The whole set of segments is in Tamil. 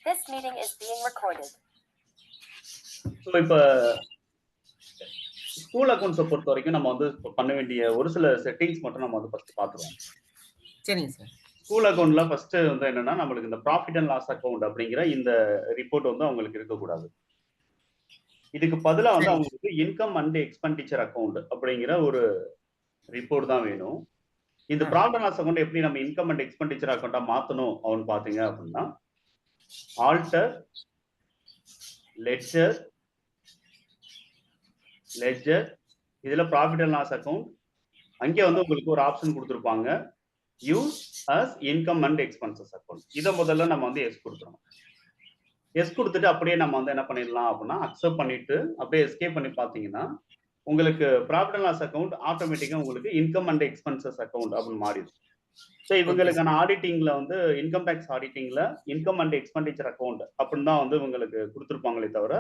This meeting is being recorded. So இப்போ ஸ்கூல் அக்கௌண்ட்ஸை பொறுத்த வரைக்கும் நம்ம வந்து பண்ண வேண்டிய ஒரு சில செட்டிங்ஸ் மட்டும் நம்ம வந்து ஃபர்ஸ்ட் பார்த்துருவோம். சரிங்க சார். ஸ்கூல் அக்கௌண்ட்ல ஃபர்ஸ்ட் வந்து என்னன்னா நம்மளுக்கு இந்த ப்ராஃபிட் அண்ட் லாஸ் அக்கௌண்ட் அப்படிங்கிற இந்த ரிப்போர்ட் வந்து அவங்களுக்கு இருக்கக்கூடாது. இதுக்கு பதிலாக வந்து அவங்களுக்கு இன்கம் அண்ட் எக்ஸ்பெண்டிச்சர் அக்கௌண்ட் அப்படிங்கிற ஒரு ரிப்போர்ட் தான் வேணும். இந்த ப்ராஃபிட் அண்ட் லாஸ் அக்கௌண்ட் எப்படி நம்ம இன்கம் அண்ட் எக்ஸ்பெண்டிச்சர் அக்கௌண்ட்டா மாற்றணும் அப்படின்னு பார்த்தீங்க அப்படின்னா ஆல்டர் லெட்ஜர் இதுல ப்ராஃபிட் அண்ட் லாஸ் அக்கௌண்ட் அங்கே வந்து உங்களுக்கு ஒரு ஆப்ஷன் கொடுத்துருப்பாங்க use as income and expenses account. இதை முதல்ல நம்ம வந்து எஸ் கொடுத்துருவோம். எஸ் கொடுத்துட்டு அப்படியே நம்ம வந்து என்ன பண்ணிடலாம் அப்படின்னா அக்செப்ட் பண்ணிட்டு அப்படியே எஸ்கேப் பண்ணி பார்த்தீங்கன்னா உங்களுக்கு ப்ராஃபிட் அண்ட் லாஸ் அக்கௌண்ட் ஆட்டோமேட்டிக்காக உங்களுக்கு இன்கம் அண்ட் எக்ஸ்பென்சஸ் அக்கௌண்ட் அப்படின்னு மாறிடும். ஸோ இவங்களுக்கான ஆடிட்டிங்ல வந்து இன்கம் டேக்ஸ் ஆடிட்டிங்ல இன்கம் அண்ட் எக்ஸ்பெண்டிச்சர் அக்கௌண்ட் அப்படின்னு தான் வந்து இவங்களுக்கு கொடுத்துருப்பாங்களே தவிர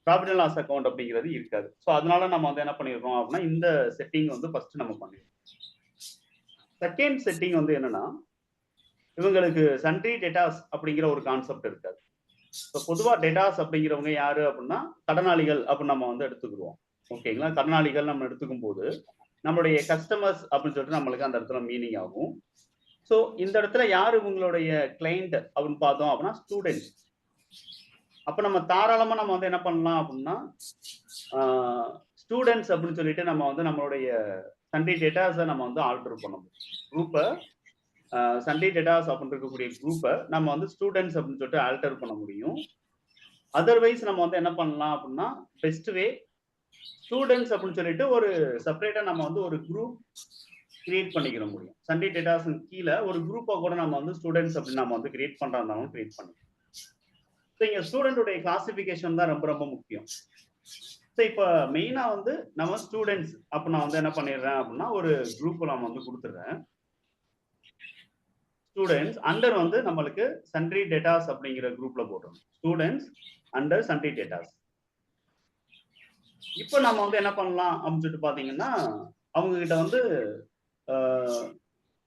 ப்ராஃபிட் அண்ட் லாஸ் அக்கௌண்ட் அப்படிங்கிறது இருக்காது. ஸோ அதனால நம்ம வந்து என்ன பண்ணிடுறோம் அப்படின்னா இந்த செட்டிங் வந்து ஃபர்ஸ்ட் நம்ம பண்ணிடுறோம். செகண்ட் செட்டிங் வந்து என்னன்னா இவங்களுக்கு சன்ட்ரி டேட்டாஸ் அப்படிங்கிற ஒரு கான்செப்ட் இருக்காது. ஸோ பொதுவாக டேட்டாஸ் அப்படிங்கிறவங்க யாரு அப்படின்னா கடனாளிகள் அப்படின்னு நம்ம வந்து எடுத்துக்கிடுவோம். ஓகேங்களா, கடனாளிகள் நம்ம எடுத்துக்கும் போது நம்மளுடைய கஸ்டமர்ஸ் அப்படின்னு சொல்லிட்டு நம்மளுக்கு அந்த இடத்துல மீனிங் ஆகும். ஸோ இந்த இடத்துல யாரு உங்களுடைய கிளைண்ட் அப்படின்னு பார்த்தோம் அப்படின்னா ஸ்டூடெண்ட்ஸ். அப்ப நம்ம தாராளமா நம்ம வந்து என்ன பண்ணலாம் அப்படின்னா ஸ்டூடெண்ட்ஸ் அப்படின்னு சொல்லிட்டு நம்ம வந்து நம்மளுடைய சன்ட்ரி டேட்டாஸை நம்ம வந்து ஆல்டர் பண்ணணும். குரூப்பை சன்ட்ரி டேட்டாஸ் அப்படின்னு இருக்கக்கூடிய குரூப்பை நம்ம வந்து ஸ்டூடெண்ட்ஸ் அப்படின்னு சொல்லிட்டு ஆல்டர் பண்ண முடியும். அதர்வைஸ் நம்ம வந்து என்ன பண்ணலாம் அப்படின்னா பெஸ்ட் வே ஸ்டூடெண்ட்ஸ் அப்படின்னு சொல்லிட்டு ஒரு செப்பரேட்டா நம்ம வந்து ஒரு குரூப் கிரியேட் பண்ணிக்கிற முடியும். சன்ட்ரி டேட்டாஸ் கீழே ஒரு குரூப்பை கூட நம்ம வந்து ஸ்டூடெண்ட்ஸ் அப்படின்னு நம்ம வந்து கிரியேட் பண்றதாலும் கிரியேட் பண்ணிக்கலாம். ஸோ இங்க ஸ்டூடெண்டோடைய கிளாசிபிகேஷன் தான் ரொம்ப ரொம்ப முக்கியம். ஸோ இப்போ மெயினா வந்து நம்ம ஸ்டூடெண்ட்ஸ் அப்போ நான் வந்து என்ன பண்ணிடுறேன் அப்படின்னா ஒரு குரூப் நம்ம வந்து கொடுத்துட்றேன். ஸ்டூடெண்ட்ஸ் அண்டர் வந்து நம்மளுக்கு சன்ட்ரி டேட்டாஸ் அப்படிங்கிற குரூப்ல போட்டுரும். Students under sundry datas. இப்போ நம்ம வந்து என்ன பண்ணலாம் அப்படின்னு சொல்லிட்டு பாத்தீங்கன்னா அவங்க கிட்ட வந்து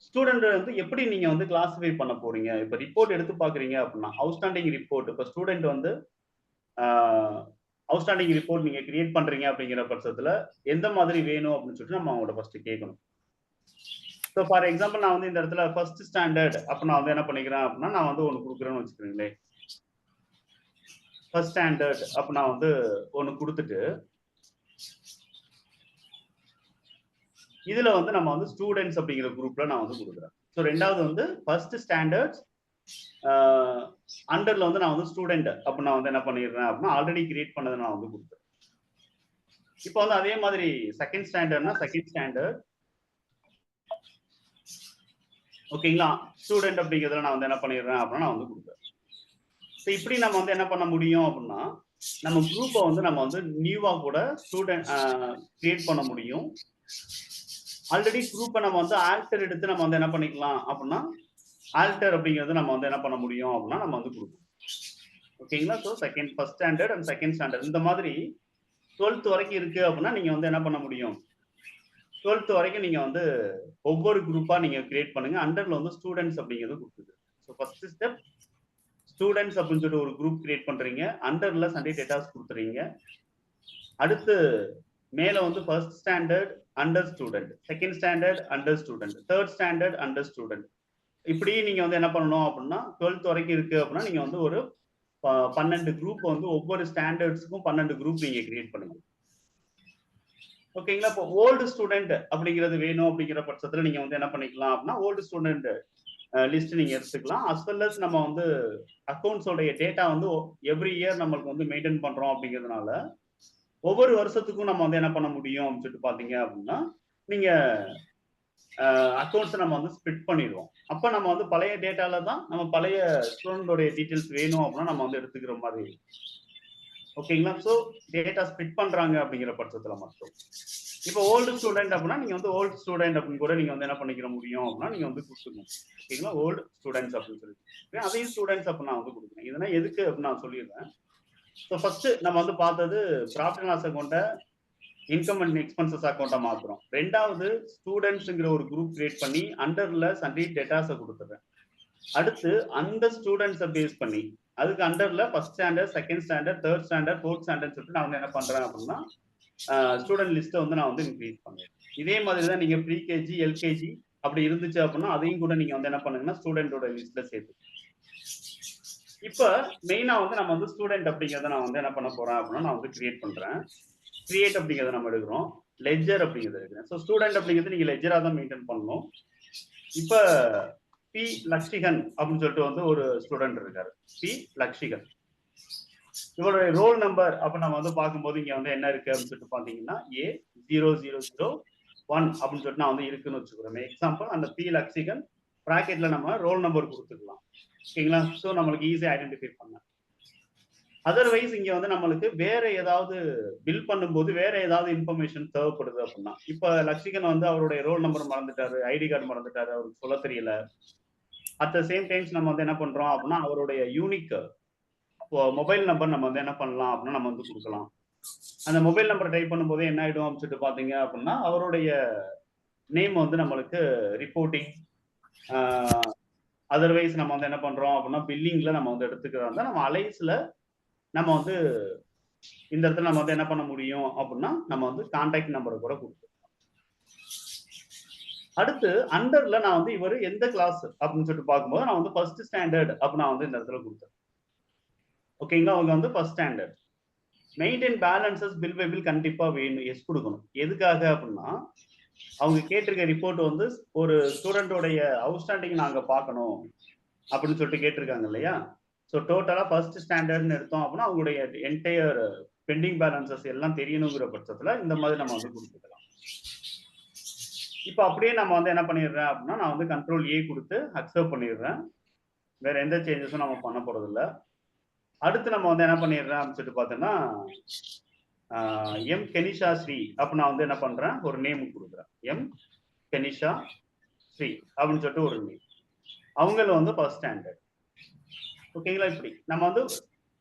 ஸ்டூடெண்ட் வந்து எப்படி நீங்க வந்து கிளாசிஃபை பண்ண போறீங்க. இப்ப ரிப்போர்ட் எடுத்து பாக்குறீங்க அப்படின்னா அவுட்ஸ்டாண்டிங் ரிப்போர்ட் இப்ப ஸ்டூடெண்ட் வந்து அவுட்ஸ்டாண்டிங் ரிப்போர்ட் நீங்க கிரியேட் பண்றீங்க அப்படிங்கிற பட்சத்துல எந்த மாதிரி வேணும் அப்படின்னு சொல்லிட்டு நம்ம அவங்களோட ஃபர்ஸ்ட் கேட்கணும். ஸோ ஃபார் எக்ஸாம்பிள் நான் வந்து இந்த இடத்துல ஃபர்ஸ்ட் ஸ்டாண்டர்ட் அப்ப நான் வந்து என்ன பண்ணிக்கிறேன் அப்படின்னா நான் வந்து ஒன்று கொடுக்குறேன்னு வச்சுக்கிறீங்களே. ஃபர்ஸ்ட் ஸ்டாண்டர்ட் அப்ப நான் வந்து ஒன்று கொடுத்துட்டு இதுல வந்து நம்ம வந்து ஸ்டூடெண்ட்ஸ் அப்படிங்கிற குரூப்ல நான் வந்து கொடுக்குறேன். ஸோ ரெண்டாவது வந்து ஃபர்ஸ்ட் ஸ்டாண்டர்ட் அண்டர்ல வந்து நான் வந்து ஸ்டூடெண்ட் அப்ப நான் வந்து என்ன பண்ணிடுறேன் அப்படின்னா ஆல்ரெடி கிரியேட் பண்ணதை நான் வந்து கொடுத்தேன். இப்போ வந்து அதே மாதிரி செகண்ட் ஸ்டாண்டர்ட்னா செகண்ட் ஸ்டாண்டர்ட் ஓகேங்களா ஸ்டூடெண்ட் அப்படிங்கிறதுல நான் வந்து என்ன பண்ணிடுறேன் அப்படின்னா நான் வந்து கொடுக்குறேன். ஸோ இப்படி நம்ம வந்து என்ன பண்ண முடியும் அப்படின்னா நம்ம குரூப்பை வந்து நம்ம வந்து நியூவா கூட ஸ்டூடெண்ட் கிரியேட் பண்ண முடியும். ஆல்ரெடி குரூப்பை நம்ம வந்து ஆல்டர் எடுத்து நம்ம வந்து என்ன பண்ணிக்கலாம் அப்படின்னா ஆல்டர் அப்படிங்கிறது நம்ம வந்து என்ன பண்ண முடியும் அப்படின்னா நம்ம வந்து கொடுப்போம். ஓகேங்களா. So first standard and second standard இந்த மாதிரி 12th வரைக்கும் இருக்கு அப்படின்னா நீங்க வந்து என்ன பண்ண முடியும் 12th வரைக்கும் நீங்க வந்து ஒவ்வொரு குரூப்பா நீங்க கிரியேட் பண்ணுங்க. அண்டர்ல வந்து ஸ்டூடெண்ட்ஸ் அப்படிங்கிறது கொடுக்குது. ஸோ ஃபர்ஸ்ட் ஸ்டெப் ஸ்டூடெண்ட்ஸ் அப்படின்னு சொல்லிட்டு ஒரு குரூப் கிரியேட் பண்றீங்க. அண்டர்ல சன்ட்ரி டேட்டாஸ் கொடுத்துறீங்க. அடுத்து மேல வந்து first standard under student, second standard under student, third standard under student இப்படி நீங்க வந்து என்ன பண்ணணும் அப்படின்னா 12th வரைக்கும் இருக்கு அப்படின்னா நீங்க வந்து ஒரு 12 குரூப் வந்து ஒவ்வொரு ஸ்டாண்டர்ட்ஸ்க்கும் 12 குரூப் நீங்க கிரியேட் பண்ணுங்க. ஓகேங்களா. இப்போ ஓல்டு ஸ்டூடெண்ட் அப்படிங்கிறது வேணும் அப்படிங்கிற பட்சத்துல நீங்க வந்து என்ன பண்ணிக்கலாம் அப்படின்னா ஓல்டு ஸ்டூடெண்ட் லிஸ்ட் நீங்க எடுத்துக்கலாம். அஸ் வெல் அஸ் நம்ம வந்து அக்கௌண்ட்ஸோடைய டேட்டா வந்து எவ்ரி இயர் நம்மளுக்கு வந்து மெயின்டைன் பண்றோம் அப்படிங்கிறதுனால ஒவ்வொரு வருஷத்துக்கும் நம்ம வந்து என்ன பண்ண முடியும் அப்படின்னு சொல்லிட்டு பாத்தீங்க அப்படின்னா நீங்க அக்கௌண்ட்ஸ் நம்ம வந்து ஸ்பிட் பண்ணிடுவோம். அப்ப நம்ம வந்து பழைய டேட்டால தான் நம்ம பழைய ஸ்டூடெண்டோடைய டீட்டெயில்ஸ் வேணும் அப்படின்னா நம்ம வந்து எடுத்துக்கிற மாதிரி. ஓகேங்களா. ஸோ டேட்டா ஸ்பிட் பண்றாங்க அப்படிங்கிற பட்சத்துல மட்டும் இப்போ ஓல்டு ஸ்டூடெண்ட் அப்படின்னா நீங்க வந்து ஓல்டு ஸ்டூடெண்ட் அப்படின்னு கூட நீங்க வந்து என்ன பண்ணிக்கிற முடியும் அப்படின்னா நீங்க வந்து கொடுத்துக்கணும். ஓகேங்களா. ஓல்டு ஸ்டூடெண்ட்ஸ் அப்படின்னு சொல்லி அதையும் ஸ்டூடெண்ட்ஸ் அப்படின்னு நான் வந்து கொடுக்குறேன். இதெல்லாம் எதுக்கு அப்படின்னு நான் சொல்லிடுறேன். ஸோ ஃபர்ஸ்ட் நம்ம வந்து பார்த்தது ப்ராஃபிட் அண்ட் லாஸ் அக்கௌண்ட்டை இன்கம் அண்ட் எக்ஸ்பென்சஸ் அக்கௌண்ட்டை மாத்துறோம். ரெண்டாவது ஸ்டூடெண்ட்ஸ்ங்கிற ஒரு குரூப் கிரியேட் பண்ணி அண்டர்ல சன்ட்ரி டேட்டாஸை கொடுத்துறேன். அடுத்து அந்த ஸ்டூடெண்ட்ஸை பேஸ் பண்ணி அதுக்கு அண்டர்ல first standard, second standard, third standard, fourth standard சொல்லிட்டு நான் வந்து என்ன பண்றேன் அப்படின்னா ஸ்டூடெண்ட் லிஸ்ட்டை வந்து நான் வந்து இன்க்ரீஸ் பண்ணுவேன். இதே மாதிரி தான் நீங்க ப்ரீகேஜி, எல்கேஜி அப்படி இருந்துச்சு அப்படின்னா அதையும் கூட நீங்க வந்து என்ன பண்ணுங்கன்னா ஸ்டூடெண்டோட லிஸ்ட்ல சேர்த்து. இப்ப மெயினா வந்து நம்ம வந்து ஸ்டூடெண்ட் அப்படிங்கிறத நான் வந்து என்ன பண்ண போறேன் அப்படின்னா நான் வந்து கிரியேட் பண்றேன். கிரியேட் அப்படிங்கிறத நம்ம எடுக்கிறோம். லெட்ஜர் அப்படிங்கிறத எடுக்கிறேன். ஸோ ஸ்டூடெண்ட் அப்படிங்கிறது நீங்க லெட்ஜரா தான் மெயின்டைன் பண்ணணும். இப்ப பி லக்ஷிகன் அப்படின்னு சொல்லிட்டு வந்து ஒரு ஸ்டூடெண்ட் இருக்காரு. பி லக்ஷிகன். இவருடைய ரோல் நம்பர் அப்ப நம்ம வந்து பார்க்கும்போது இங்க வந்து என்ன இருக்கு அப்படின்னு சொல்லிட்டு பாத்தீங்கன்னா A0001 அப்படின்னு சொல்லிட்டு நான் வந்து இருக்குன்னு வச்சுக்கிறோம். எக்ஸாம்பிள் அந்த பி லக்ஷிகன் பிராக்கெட்ல நம்ம ரோல் நம்பர் கொடுத்துக்கலாம். ஓகேங்களா? ஸோ நம்மளுக்கு ஈஸியா ஐடென்டிஃபை பண்ண. அதர்வைஸ் இங்க வந்து நம்மளுக்கு வேற ஏதாவது பில் பண்ணும்போது வேற ஏதாவது இன்ஃபர்மேஷன் தேவைப்படுது அப்படின்னா இப்ப லக்ஷிகன் வந்து அவருடைய ரோல் நம்பர் மறந்துட்டாரு, ஐடி கார்டு மறந்துட்டாரு, அவருக்கு சொல்ல தெரியல. அட் த சேம் டைம்ஸ் நம்ம வந்து என்ன பண்றோம் அப்படின்னா அவருடைய யூனிக் மொபைல் நம்பர் நம்ம வந்து என்ன பண்ணலாம் அப்படின்னா நம்ம வந்து கொடுக்கலாம். அந்த மொபைல் நம்பர் டைப் பண்ணும்போது என்ன ஆயிடும் அப்படின்னு சொல்லிட்டு பாத்தீங்க அப்படின்னா அவருடைய நேம் வந்து நம்மளுக்கு ரிப்போர்ட்டிங், அதர்வைஸ் நம்ம வந்து என்ன பண்றோம் அப்படின்னா பில்லிங்ல நம்ம வந்து எடுத்துக்கிறோம். நம்ம அலைஸ்ல நம்ம வந்து இந்த இடத்துல நம்ம வந்து என்ன பண்ண முடியும் அப்படின்னா நம்ம வந்து கான்டாக்ட் நம்பரை கூட கொடுத்துருக்கோம். அடுத்து அண்டர்ல நான் வந்து இவர் எந்த கிளாஸ் அப்படின்னு சொல்லிட்டு பார்க்கும்போது நான் வந்து ஃபர்ஸ்ட் ஸ்டாண்டர்ட் அப்படின்னு நான் வந்து இந்த இடத்துல கொடுத்தேன். ஓகேங்களா? அவங்க வந்து first standard. Maintain balances bill by bill கண்டிப்பா வேணும், எஸ் கொடுக்கணும். எதுக்காக அப்படின்னா அவங்க கேட்டிருக்க ரிப்போர்ட் வந்து ஒரு ஸ்டூடெண்டோடைய அவுட்ஸ்டாண்டிங் நாங்க பார்க்கணும் அப்படின்னு சொல்லிட்டு கேட்டிருக்காங்க இல்லையா? ஸோ டோட்டலா ஃபர்ஸ்ட் ஸ்டாண்டர்ட்னு எடுத்தோம் அப்படின்னா அவங்களுடைய என்டையர் பெண்டிங் பேலன்சஸ் எல்லாம் தெரியணுங்கிற பட்சத்துல இந்த மாதிரி நம்ம வந்து கொடுத்துக்கலாம். இப்போ அப்படியே நம்ம வந்து என்ன பண்ணிடுறேன் அப்படின்னா நான் வந்து கண்ட்ரோல் ஏ கொடுத்து அக்செப்ட் பண்ணிடுறேன். வேற எந்த சேஞ்சஸும் நம்ம பண்ண போறது இல்லை. அடுத்து நம்ம வந்து என்ன பண்ணிடுறேன் அப்படின்னு சொல்லிட்டு பார்த்தோம்னா எம் கெனிஷா ஸ்ரீ அப்ப நான் வந்து என்ன பண்றேன் ஒரு நேம் கொடுக்குறேன். எம் கெனிஷா ஸ்ரீ அப்படின்னு சொல்லிட்டு ஒரு நேம். அவங்கள வந்து ஃபர்ஸ்ட் ஸ்டாண்டர்ட். ஓகேங்களா? இப்படி நம்ம வந்து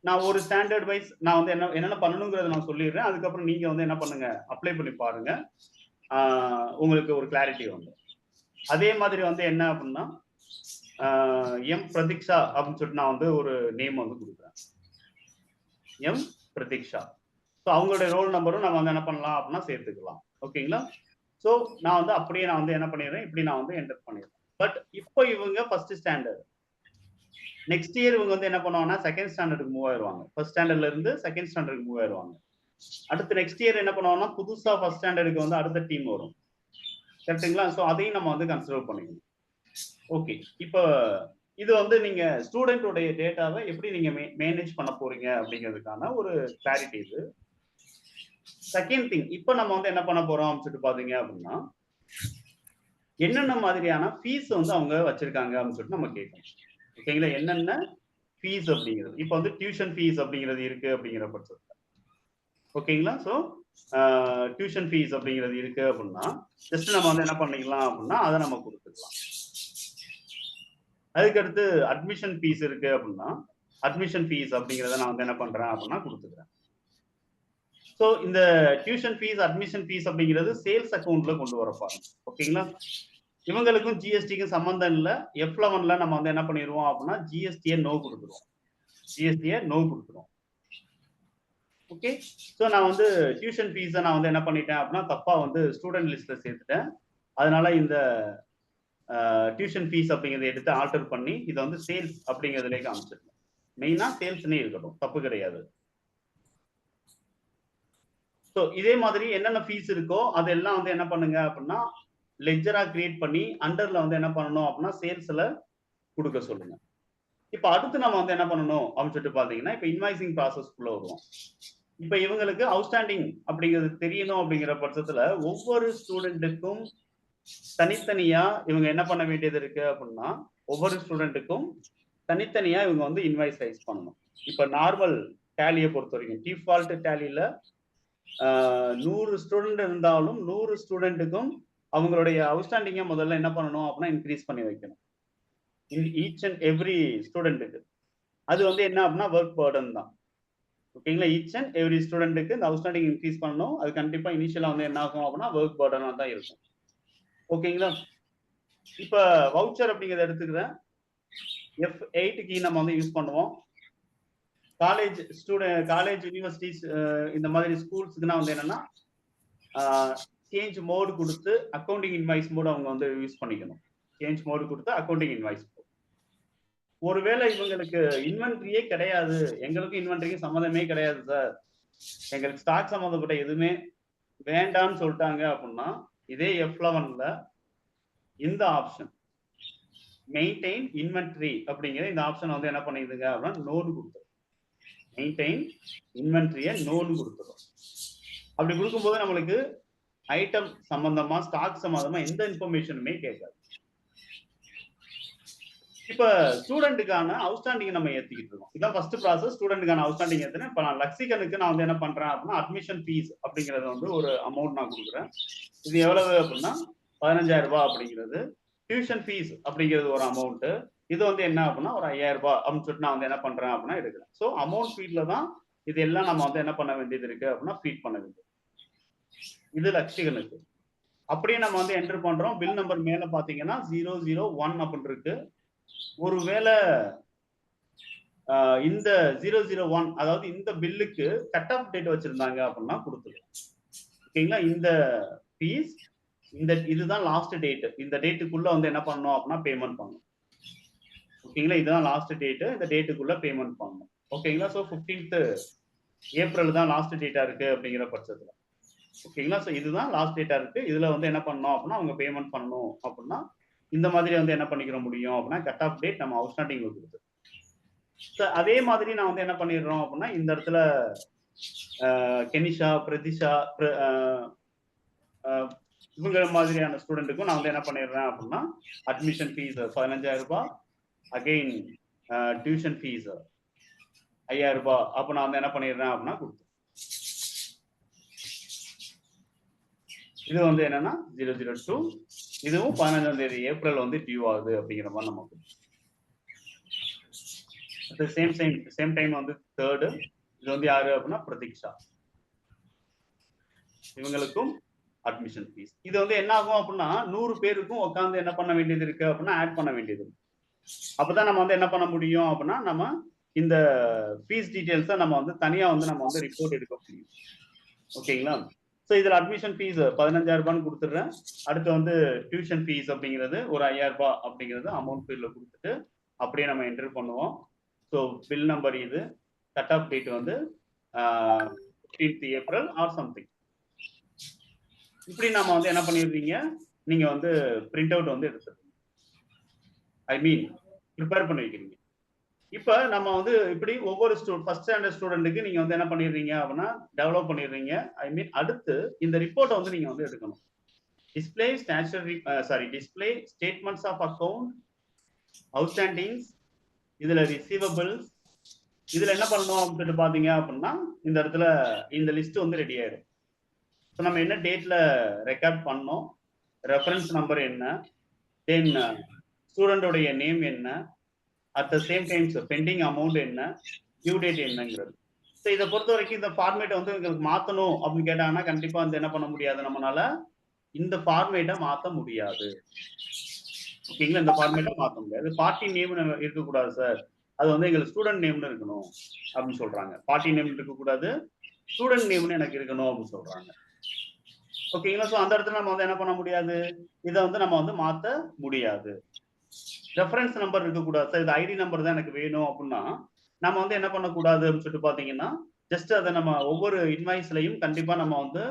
நான் ஒரு ஸ்டாண்டர்ட் வைஸ் நான் வந்து என்னென்ன பண்ணணுங்கிறத நான் சொல்லிடுறேன். அதுக்கப்புறம் நீங்க வந்து என்ன பண்ணுங்க அப்ளை பண்ணி பாருங்க. உங்களுக்கு ஒரு கிளாரிட்டி வந்து அதே மாதிரி வந்து என்ன அப்படின்னா எம் பிரதீக்ஷா அப்படின்னு சொல்லிட்டு நான் வந்து ஒரு நேம் வந்து கொடுக்குறேன். எம் பிரதீக்ஷா. ஸோ அவங்களுடைய ரோல் நம்பரும் நம்ம வந்து என்ன பண்ணலாம் அப்படின்னா சேர்த்துக்கலாம். ஓகேங்களா? ஸோ நான் வந்து அப்படியே நான் வந்து என்ன பண்ணிடுறேன் இப்படி நான் வந்து என்டர் பண்ணிடுறேன். பட் இப்போ இவங்க ஃபர்ஸ்ட் ஸ்டாண்டர்ட். நெக்ஸ்ட் இயர் இவங்க வந்து என்ன பண்ணுவாங்கன்னா செகண்ட் ஸ்டாண்டர்டுக்கு மூவ் ஆயிடுவாங்க. ஃபர்ஸ்ட் ஸ்டாண்டர்ட்ல இருந்து செகண்ட் ஸ்டாண்டர்டுக்கு மூவ் ஆயிடுவாங்க. அடுத்து நெக்ஸ்ட் இயர் என்ன பண்ணுவாங்கன்னா புதுசா ஃபர்ஸ்ட் ஸ்டாண்டர்டுக்கு வந்து அடுத்த டீம் வரும். கரெக்டுங்களா? ஸோ அதையும் நம்ம வந்து கன்சிடர் பண்ணிக்கணும். ஓகே, இப்போ இது வந்து நீங்க ஸ்டூடெண்டோடைய டேட்டாவை எப்படி நீங்க மேனேஜ் பண்ண போறீங்க அப்படிங்கிறதுக்கான ஒரு கிளாரிட்டி இது. செகண்ட் திங், இப்போ நம்ம வந்து என்ன பண்ண போறோம் சொல்லிட்டு பாத்தீங்க அப்படின்னா என்னென்ன மாதிரியான ஃபீஸ் வந்து அவங்க வச்சிருக்காங்க அப்படின்னு சொல்லிட்டு நம்ம கேட்கணும். ஓகேங்களா? என்னென்ன ஃபீஸ் அப்படிங்கிறது இப்போ வந்து டியூஷன் ஃபீஸ் அப்படிங்கிறது இருக்கு அப்படிங்கிற பட்சத்தில் ஓகேங்களா? ஸோ டியூஷன் ஃபீஸ் அப்படிங்கிறது இருக்கு அப்படின்னா ஜஸ்ட் நம்ம வந்து என்ன பண்ணிக்கலாம் அப்படின்னா அதை நம்ம கொடுத்துக்கலாம். அதுக்கடுத்து அட்மிஷன் ஃபீஸ் இருக்கு அப்படின்னா அட்மிஷன் ஃபீஸ் அப்படிங்கிறத நான் வந்து என்ன பண்றேன் அப்படின்னா கொடுத்துக்கிறேன். ஸோ இந்த டியூஷன் ஃபீஸ் அட்மிஷன் ஃபீஸ் அப்படிங்கிறது சேல்ஸ் அக்கௌண்ட்ல கொண்டு வரப்பாங்க. ஓகேங்களா? இவங்களுக்கும் ஜிஎஸ்டிக்கும் சம்பந்தம் இல்லை. F11ல நம்ம வந்து என்ன பண்ணிடுவோம் அப்படின்னா ஜிஎஸ்டியை நோ கொடுத்துருவோம். ஜிஎஸ்டியை நோ கொடுத்துருவோம். ஓகே, ஸோ நான் வந்து டியூஷன் ஃபீஸை நான் வந்து என்ன பண்ணிட்டேன் அப்படின்னா தப்பா வந்து ஸ்டூடெண்ட் லிஸ்ட்ல சேர்த்துட்டேன். அதனால இந்த டியூஷன் ஃபீஸ் அப்படிங்கிறத எடுத்து ஆல்டர் பண்ணி இதை வந்து சேல்ஸ் அப்படிங்கிறதுலே காமிச்சிருக்கேன். மெயினா சேல்ஸ்னே இருக்கட்டும், தப்பு கிடையாது. ஸோ இதே மாதிரி என்னென்ன ஃபீஸ் இருக்கோ அதெல்லாம் வந்து என்ன பண்ணுங்க அப்படின்னா லெட்ஜரா கிரியேட் பண்ணி அண்டர்ல வந்து என்ன பண்ணணும் அப்படின்னா சேல்ஸ்ல கொடுக்க சொல்லுங்க. இப்போ அடுத்து நம்ம வந்து என்ன பண்ணணும் அப்படின்னு சொல்லிட்டு பாத்தீங்கன்னா இப்போ இன்வாய்சிங் ப்ராசஸ்க்குள்ள வருவோம். இப்போ இவங்களுக்கு அவுட்ஸ்டாண்டிங் அப்படிங்கிறது தெரியணும் அப்படிங்கிற பட்சத்துல ஒவ்வொரு ஸ்டூடெண்ட்டுக்கும் தனித்தனியா இவங்க என்ன பண்ண வேண்டியது இருக்கு அப்படின்னா ஒவ்வொரு ஸ்டூடெண்ட்டுக்கும் தனித்தனியா இவங்க வந்து இன்வாய்ஸ் ரைஸ் பண்ணணும். இப்போ நார்மல் டேலியை பொறுத்த வரைக்கும் டிஃபால்ட் டேலியில 100 ஸ்டூடெண்ட் இருந்தாலும் 100 ஸ்டூடெண்ட்டுக்கும் அவங்களுடைய அவுட்ஸ்டாண்டிங்கை முதல்ல என்ன பண்ணணும் அப்படின்னா இன்க்ரீஸ் பண்ணி வைக்கணும் ஈச் அண்ட் எவ்ரி ஸ்டூடெண்ட்டுக்கு. அது வந்து என்ன அப்படின்னா ஒர்க் பர்டன் தான். ஓகேங்களா? ஈச் அண்ட் எவ்ரி ஸ்டூடெண்ட்டுக்கு இந்த அவுட்ஸ்டாண்டிங் இன்க்ரீஸ் பண்ணணும். அது கண்டிப்பா இனிஷியலா வந்து என்ன ஆகும் அப்படின்னா ஒர்க் பர்டனா தான் இருக்கும். ஓகேங்களா? இப்ப வவுச்சர் அப்படிங்கிறத எடுத்துக்கிறேன். F8 கீ நம்ம வந்து யூஸ் பண்ணுவோம். காலேஜ் யூனிவர்சிட்டிஸ் இந்த மாதிரி ஸ்கூல்ஸ்க்குனா வந்து என்னன்னா சேஞ்ச் மோடு கொடுத்து அக்கவுண்டிங் இன்வாய்ஸ் மோடு அவங்க வந்து யூஸ் பண்ணிக்கணும். சேஞ்ச் மோடு கொடுத்து அக்கவுண்டிங் இன்வாய்ஸ் மோட். ஒருவேளை இவங்களுக்கு இன்வென்ட்ரியே கிடையாது, எங்களுக்கும் இன்வென்ட்ரிக்கும் சம்மந்தமே கிடையாது சார், எங்களுக்கு ஸ்டாக் சம்மந்தப்பட்ட எதுவுமே வேண்டாம்னு சொல்லிட்டாங்க அப்படின்னா இதே F11ல இந்த ஆப்ஷன் மெயின்டைன் இன்வென்ட்ரி அப்படிங்கிற இந்த ஆப்ஷன் வந்து என்ன பண்ணிடுங்க அப்படின்னா நோன் கொடுத்துரும். மெயின்டைன் இன்வென்ட்ரியை நோன் கொடுத்துரும். அப்படி கொடுக்கும்போது நம்மளுக்கு ஐட்டம் சம்பந்தமா ஸ்டாக் சம்பந்தமா எந்த இன்ஃபர்மேஷனுமே கேட்காது. இப்ப ஸ்டூடெண்ட்டுக்கான அவுட்ஸ்டாண்டிங் நம்ம ஏத்திக்கிட்டு இருக்கோம். இதான் ஃபர்ஸ்ட் ப்ராசஸ். ஸ்டூடெண்ட்டுக்கான அவுட்ஸ்டாண்டிங் ஏத்துனேன். இப்ப நான் லக்ஷிகனுக்கு நான் வந்து என்ன பண்றேன் அப்படின்னா அட்மிஷன் ஃபீஸ் அப்படிங்கறது வந்து ஒரு அமௌண்ட் நான் கொடுக்குறேன். இது எவ்வளவு அப்படின்னா 15,000 ரூபாய் அப்படிங்கிறது. டியூஷன் ஃபீஸ் அப்படிங்கிறது ஒரு அமௌண்ட். இது வந்து என்ன அப்படின்னா ஒரு 5,000 ரூபாய் அப்படின்னு சொல்லிட்டு நான் வந்து என்ன பண்றேன் அப்படின்னா எடுக்கிறேன். ஸோ அமௌண்ட் ஃபீட்ல தான் இது எல்லாம் நம்ம வந்து என்ன பண்ண வேண்டியது இருக்கு அப்படின்னா ஃபீட் பண்ண வேண்டியது. இது லக்ஷிகனுக்கு. அப்படியே நம்ம வந்து என்டர் பண்றோம். பில் நம்பர் மேல பாத்தீங்கன்னா 001 அப்படின்னு இருக்கு. ஒருவேளை இந்த 001 அதாவது இந்த பில்லுக்கு கட் ஆஃப் டேட் வச்சிருந்தாங்க அப்படின்னா கொடுத்துருவோம். ஓகேங்களா? இந்த ஃபீஸ் இதுதான் லாஸ்ட் டேட். இந்த டேட்டுக்குள்ள வந்து என்ன பண்ணணும் அப்படின்னா பேமெண்ட் பண்ணணும். ஓகேங்களா? இதுதான் லாஸ்ட் டேட். இந்த டேட்டுக்குள்ள பேமெண்ட் பண்ணணும். ஓகேங்களா? ஸோ 15th ஏப்ரல் தான் லாஸ்ட் டேட்டா இருக்கு அப்படிங்கிற பட்சத்துல. ஓகேங்களா? ஸோ இதுதான் லாஸ்ட் டேட்டா இருக்கு. இதுல வந்து என்ன பண்ணணும் அப்படின்னா அவங்க பேமெண்ட் பண்ணணும் அப்படின்னா இந்த மாதிரி வந்து என்ன பண்ணிக்கிற முடியும் அப்படின்னா கட் ஆஃப் டேட் நம்ம அவுட்ஸ்டாண்டிங்ல கொடுத்து. அதே மாதிரி நான் வந்து என்ன பண்ணிடுறோம் அப்படின்னா இந்த இடத்துல கெனிஷா, பிரதிஷா இவங்க மாதிரியான ஸ்டூடெண்ட்டுக்கும் நான் வந்து என்ன பண்ணிடுறேன் அப்படின்னா அட்மிஷன் ஃபீஸ் 15,000 ரூபாய், அகைன் டியூஷன் ஃபீஸ் 5,000 ரூபாய். அப்போ நான் வந்து என்ன பண்ணிடுறேன் அப்படின்னா கொடுத்து. இது வந்து என்னன்னா 002. இதுவும் 15ஆம் தேதி ஏப்ரல் வந்து டியூ ஆகுது அப்படிங்கிற மாதிரி நமக்கு. சேம் டைம் வந்து 3rd. இது வந்து யாரு அப்படின்னா பிரதீக்ஷா. இவங்களுக்கும் அட்மிஷன் ஃபீஸ். இது வந்து என்ன ஆகும் அப்படின்னா 100 பேருக்கும் உட்காந்து என்ன பண்ண வேண்டியது இருக்கு அப்படின்னா ஆட் பண்ண வேண்டியது இருக்கு. அப்பதான் நம்ம வந்து என்ன பண்ண முடியும் அப்படின்னா நம்ம இந்த ஃபீஸ் டீடைல்ஸை நம்ம வந்து தனியா வந்து நம்ம வந்து ரிப்போர்ட் எடுக்க முடியும். ஓகேங்களா? ஸோ இதுல அட்மிஷன் ஃபீஸ் 15,000 ரூபான்னு கொடுத்துட்றேன். அடுத்து வந்து டியூஷன் ஃபீஸ் அப்படிங்கிறது ஒரு 5,000 ரூபாய் அப்படிங்கிறது அமௌண்ட் ஃபீல்ல கொடுத்துட்டு அப்படியே நம்ம என்டர் பண்ணுவோம். ஸோ பில் நம்பர் இது, கட் ஆஃப் டேட் வந்து 15th ஏப்ரல் ஆர் சம்திங். இப்படி நம்ம வந்து என்ன பண்ணிடுறீங்க, நீங்க வந்து பிரிண்ட் அவுட் வந்து எடுத்துருங்க. ஐ மீன் ப்ரிப்பேர் பண்ணி வைக்கிறீங்க. இப்ப நம்ம வந்து இப்படி ஒவ்வொரு ஃபர்ஸ்ட் ஸ்டாண்டர்ட் ஸ்டூடெண்ட்டுக்கு நீங்க வந்து என்ன பண்ணிடுறீங்க அப்படின்னா டெவலப் பண்ணிடுறீங்க. ஐ மீன் அடுத்து இந்த ரிப்போர்ட்டை வந்து நீங்க வந்து எடுக்கணும். Display display statements of account, outstandings, இதுல ரிசீவபிள்ஸ், இதுல என்ன பண்ணணும் அப்படின்னு பாத்தீங்க அப்படின்னா இந்த இடத்துல இந்த லிஸ்ட் வந்து ரெடி ஆயிடும். ஸோ நம்ம என்ன டேட்ல ரெக்கார்ட் பண்ணோம், ரெஃபரன்ஸ் நம்பர் என்ன, தென் ஸ்டூடெண்டோடைய நேம் என்ன, at the same times pending amount என்ன, டியூ டேட் என்னங்கிறது. ஸோ இதை பொறுத்த வரைக்கும் இந்த ஃபார்மேட்டை வந்து எங்களுக்கு மாற்றணும் அப்படின்னு கேட்டாங்கன்னா கண்டிப்பா வந்து என்ன பண்ண முடியாது, நம்மளால இந்த ஃபார்மேட்டை மாற்ற முடியாது. ஓகேங்களா? இந்த ஃபார்மேட்டை மாற்ற முடியாது. பார்ட்டி நேம் இருக்கக்கூடாது சார், அது வந்து எங்களுக்கு ஸ்டூடெண்ட் நேம்னு இருக்கணும் அப்படின்னு சொல்றாங்க. பார்ட்டி நேம் இருக்கக்கூடாது, ஸ்டூடெண்ட் நேம்னு எனக்கு இருக்கணும் அப்படின்னு சொல்றாங்க. ஓகேங்களா? ஸோ அந்த இடத்துல நம்ம வந்து என்ன பண்ண முடியாது, இதை வந்து நம்ம வந்து மாற்ற முடியாது. ரெஃபரன்ஸ் நம்பர் இருக்கக்கூடாது சார், இது ஐடி நம்பர் தான் எனக்கு வேணும் அப்படின்னா நம்ம வந்து என்ன பண்ணக்கூடாது அப்படின்னு சொல்லிட்டு பாத்தீங்கன்னா ஜஸ்ட் அதை நம்ம ஒவ்வொரு இன்வாய்ஸ்லையும் கண்டிப்பா நம்ம வந்து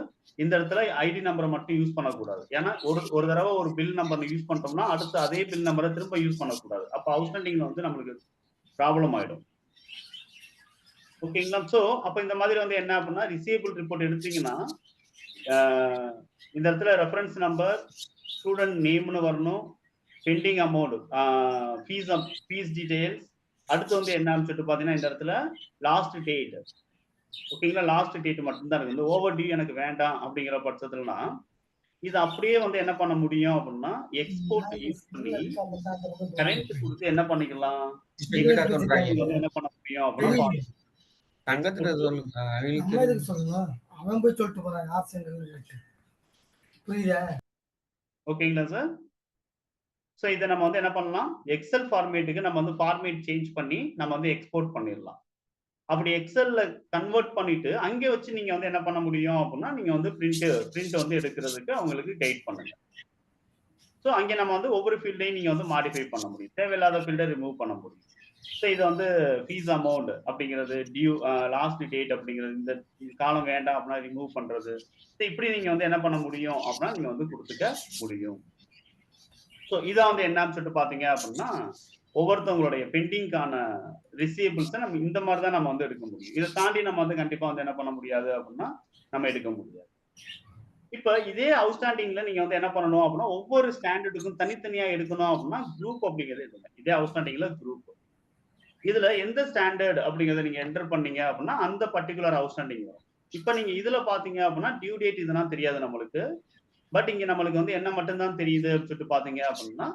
இந்த இடத்துல ஐடி நம்பரை மட்டும் யூஸ் பண்ணக்கூடாது. ஏன்னா ஒரு தடவை ஒரு பில் நம்பர் யூஸ் பண்ணிட்டோம்னா அடுத்து அதே பில் நம்பரை திரும்ப யூஸ் பண்ணக்கூடாது. அப்போ அவுட்ஸ்டாண்டிங்ல வந்து நம்மளுக்கு ப்ராப்ளம் ஆயிடும். ஓகேங்களா? ஸோ அப்போ இந்த மாதிரி வந்து என்ன அப்படின்னா ரிசீவபிள் ரிப்போர்ட் எடுத்தீங்கன்னா இந்த இடத்துல ரெஃபரன்ஸ் நம்பர், ஸ்டூடெண்ட் நேம்னு வரணும், பெண்டிங் அமௌண்ட், ஃபீஸ் டீடைல்ஸ், அடுத்து வந்து என்னன்னு சொல்லிட்டு பாத்தீங்கன்னா இந்த இடத்துல லாஸ்ட் டேட். ஓகேங்களா? லாஸ்ட் டேட் மட்டும்தான் இருக்கு. இந்த ஓவர் டியூ எனக்கு வேண்டாம் அப்படிங்கிற பட்சத்துலனா இது அப்படியே வந்து என்ன பண்ண முடியும் அப்படின்னா எக்ஸ்போர்ட் யூஸ் பண்ணி கரண்ட் கொடுத்து என்ன பண்ணிக்கலாம், என்ன பண்ண முடியும் அப்படின்னா அவன் போய் சொல்லிட்டு போறாங்க ஆப்ஷன். புரியுதா? ஓகேங்களா சார்? ஸோ இதை நம்ம வந்து என்ன பண்ணலாம், எக்ஸல் ஃபார்மேட்டுக்கு நம்ம வந்து ஃபார்மேட் சேஞ்ச் பண்ணி நம்ம வந்து எக்ஸ்போர்ட் பண்ணிடலாம். அப்படி எக்ஸல்ல கன்வெர்ட் பண்ணிட்டு அங்கே வச்சு நீங்க வந்து என்ன பண்ண முடியும் அப்படின்னா, நீங்க வந்து பிரிண்ட் வந்து எடுக்கிறதுக்கு அவங்களுக்கு கைட் பண்ணுங்க. ஸோ அங்கே நம்ம வந்து ஒவ்வொரு ஃபீல்டையும் நீங்க வந்து மாடிஃபை பண்ண முடியும். தேவையில்லாத ஃபீல்டை ரிமூவ் பண்ண முடியும். ஸோ இது வந்து ஃபீஸ் அமௌண்ட் அப்படிங்கிறது, டியூ லாஸ்ட் டேட் அப்படிங்கிறது, இந்த காலம் வேண்டாம் அப்படின்னா ரிமூவ் பண்றது. ஸோ இப்படி நீங்க வந்து என்ன பண்ண முடியும் அப்படின்னா நீங்க வந்து கொடுத்துக்க முடியும். ஸோ இதான் வந்து என்னன்னு சொல்லிட்டு பாத்தீங்க அப்படின்னா, ஒவ்வொருத்தவங்களுடைய பெண்டிங்கான ரிசீவபிள்ஸை நம்ம இந்த மாதிரி தான் நம்ம வந்து எடுக்க முடியும். இதை தாண்டி நம்ம வந்து கண்டிப்பா வந்து என்ன பண்ண முடியாது அப்படின்னா நம்ம எடுக்க முடியாது. இப்ப இதே அவுட்ஸ்டாண்டிங்ல நீங்க வந்து என்ன பண்ணணும் அப்படின்னா, ஒவ்வொரு ஸ்டாண்டர்டுக்கும் தனித்தனியா எடுக்கணும் அப்படின்னா குரூப் அப்படிங்கிறது எடுங்க. இதே அவுட்ஸ்டாண்டிங்ல குரூப். இதுல எந்த ஸ்டாண்டர்ட் அப்படிங்கறத நீங்க என்டர் பண்ணீங்க அப்படின்னா அந்த பர்டிகுலர் அவுட்ஸ்டாண்டிங் வரும். இப்ப நீங்க இதுல பாத்தீங்க அப்படின்னா டியூ டேட் இதெல்லாம் தெரியாது நம்மளுக்கு. பட் இங்க நம்மளுக்கு வந்து என்ன மட்டும்தான் தெரியுது அப்படின்னு சொல்லிட்டு பாத்தீங்க அப்படின்னா,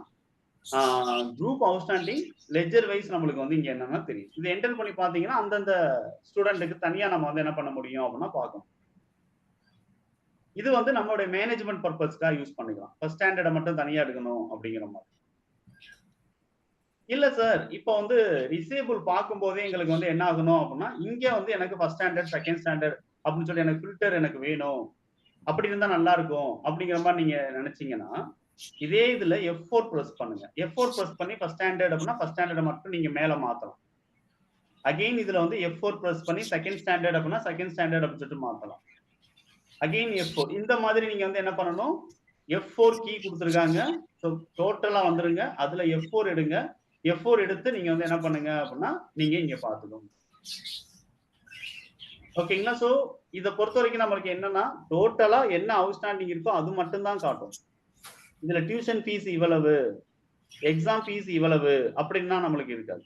குரூப் அவுட்ஸ்டாண்டிங் லெஜர் வைஸ் நம்மளுக்கு வந்து இங்க என்னன்னா தெரியும். இதை என்டர் பண்ணி பாத்தீங்கன்னா அந்தந்த ஸ்டூடெண்ட்டுக்கு தனியா நம்ம வந்து என்ன பண்ண முடியும் அப்படின்னா பார்க்கணும். இது வந்து நம்மளுடைய மேனேஜ்மெண்ட் பர்பஸ்க்காக யூஸ் பண்ணிக்கலாம். ஃபர்ஸ்ட் ஸ்டாண்டர்டை மட்டும் தனியா எடுக்கணும் அப்படிங்கிற மாதிரி. இல்ல சார், இப்போ வந்து ரிசீவபிள் பார்க்கும்போதே எங்களுக்கு வந்து என்ன ஆகணும் அப்படின்னா, இங்க வந்து எனக்கு ஃபர்ஸ்ட் ஸ்டாண்டர்ட், செகண்ட் ஸ்டாண்டர்ட் அப்படின்னு சொல்லி எனக்கு ஃபில்டர் எனக்கு வேணும். அப்படி இருந்தா நல்லா இருக்கும் அப்படிங்கிற மாதிரி நீங்க நினைச்சீங்கன்னா, இதே இதுல F4 பிரஸ் பண்ணுங்க. F4 பிரஸ் பண்ணி ஃபர்ஸ்ட் ஸ்டாண்டர்ட் அப்படின்னா ஃபர்ஸ்ட் ஸ்டாண்டர்ட் மட்டும் நீங்க மேல மாத்தலாம். அகைன் இதுல வந்து F4 பிரஸ் பண்ணி செகண்ட் ஸ்டாண்டர்ட் அப்படின்னா செகண்ட் ஸ்டாண்டர்ட் அப்படின்னு சொல்லிட்டு மாத்தலாம். Again F4. இந்த மாதிரி நீங்க வந்து என்ன பண்ணணும், F4 கீ கொடுத்துருக்காங்க. ஸோ டோட்டலா வந்துருங்க. அதுல F4 எடுங்க. F4 எடுத்து நீங்க வந்து என்ன பண்ணுங்க அப்படின்னா நீங்க இங்க பாத்துக்கோங்க. ஓகேங்களா? சோ இத பொறுத்த வரைக்கும் நம்மளுக்கு என்னன்னா டோட்டலா என்ன அவுட்ஸ்டாண்டிங் இருக்கோ அது மட்டும் தான் காட்டும். இதுல டியூஷன் ஃபீஸ் இவ்வளவு, எக்ஸாம் ஃபீஸ் இவ்வளவு அப்படின்னா நம்மளுக்கு இருக்காது.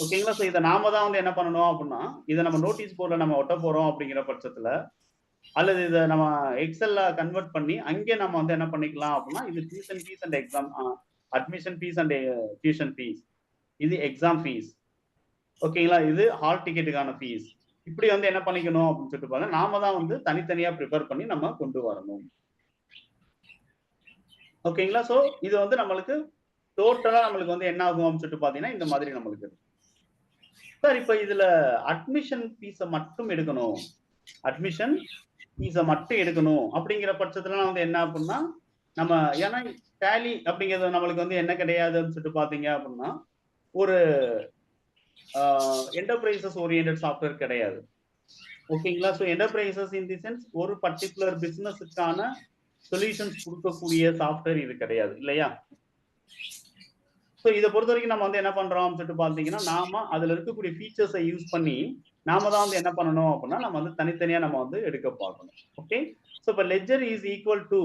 ஓகேங்களா? சோ இத நாம தான் வந்து என்ன பண்ணணும் அப்படின்னா, இத நம்ம நோட்டீஸ் போர்ட்ல நம்ம ஒட்ட போறோம் அப்படிங்கிற பட்சத்துல, அல்லது இத நம்ம எக்ஸல்ல கன்வெர்ட் பண்ணி அங்கே நம்ம வந்து என்ன பண்ணிக்கலாம் அப்படின்னா, இது tuition fees and exam admission fees and tuition fees. இது எக்ஸாம் ஃபீஸ். ஓகேங்களா? இது ஹால் டிக்கெட்டுக்கான ஃபீஸ். இப்படி வந்து என்ன பண்ணிக்கணும் அப்படின்னு சொல்லிட்டு பாருங்க, நாம தான் வந்து தனித்தனியா ப்ரிப்பேர் பண்ணி நம்ம கொண்டு வரணும். ஓகேங்களா? சோ இது வந்து நம்மளுக்கு டோட்டலா நம்மளுக்கு வந்து என்ன ஆகும் அப்படின்னு சொல்லிட்டு பாத்தீங்கன்னா இந்த மாதிரி நம்மளுக்கு இருக்கு. சார் இப்ப இதுல அட்மிஷன் ஃபீஸை மட்டும் எடுக்கணும், அட்மிஷன் ஃபீஸை மட்டும் எடுக்கணும் அப்படிங்கிற பட்சத்துல வந்து என்ன அப்படின்னா, நம்ம ஏன்னா டேலி அப்படிங்கிறது நம்மளுக்கு வந்து என்ன கிடையாது அப்படின்னு சொல்லிட்டு பாத்தீங்க அப்படின்னா, ஒரு என்டர்பிரைசஸ் ஓரியன்டட் சாஃப்ட்வேர் கிடையாது. ஓகேங்களா? So enterprises in the sense ஒரு பர்டிகுலர் பிசினஸுக்கான சொல்யூஷன்ஸ் கொடுக்கக்கூடிய சாஃப்ட்வேர் இது கிடையாது இல்லையா? ஸோ இதை பொறுத்த வரைக்கும் நம்ம வந்து என்ன பண்றோம் சொல்லிட்டு பாத்தீங்கன்னா, நாம அதுல இருக்கக்கூடிய ஃபீச்சர்ஸை யூஸ் பண்ணி நாம தான் வந்து என்ன பண்ணணும் அப்படின்னா நம்ம வந்து தனித்தனியா நம்ம வந்து எடுக்க பார்க்கணும். ஓகே? ஸோ இப்போ ledger is equal to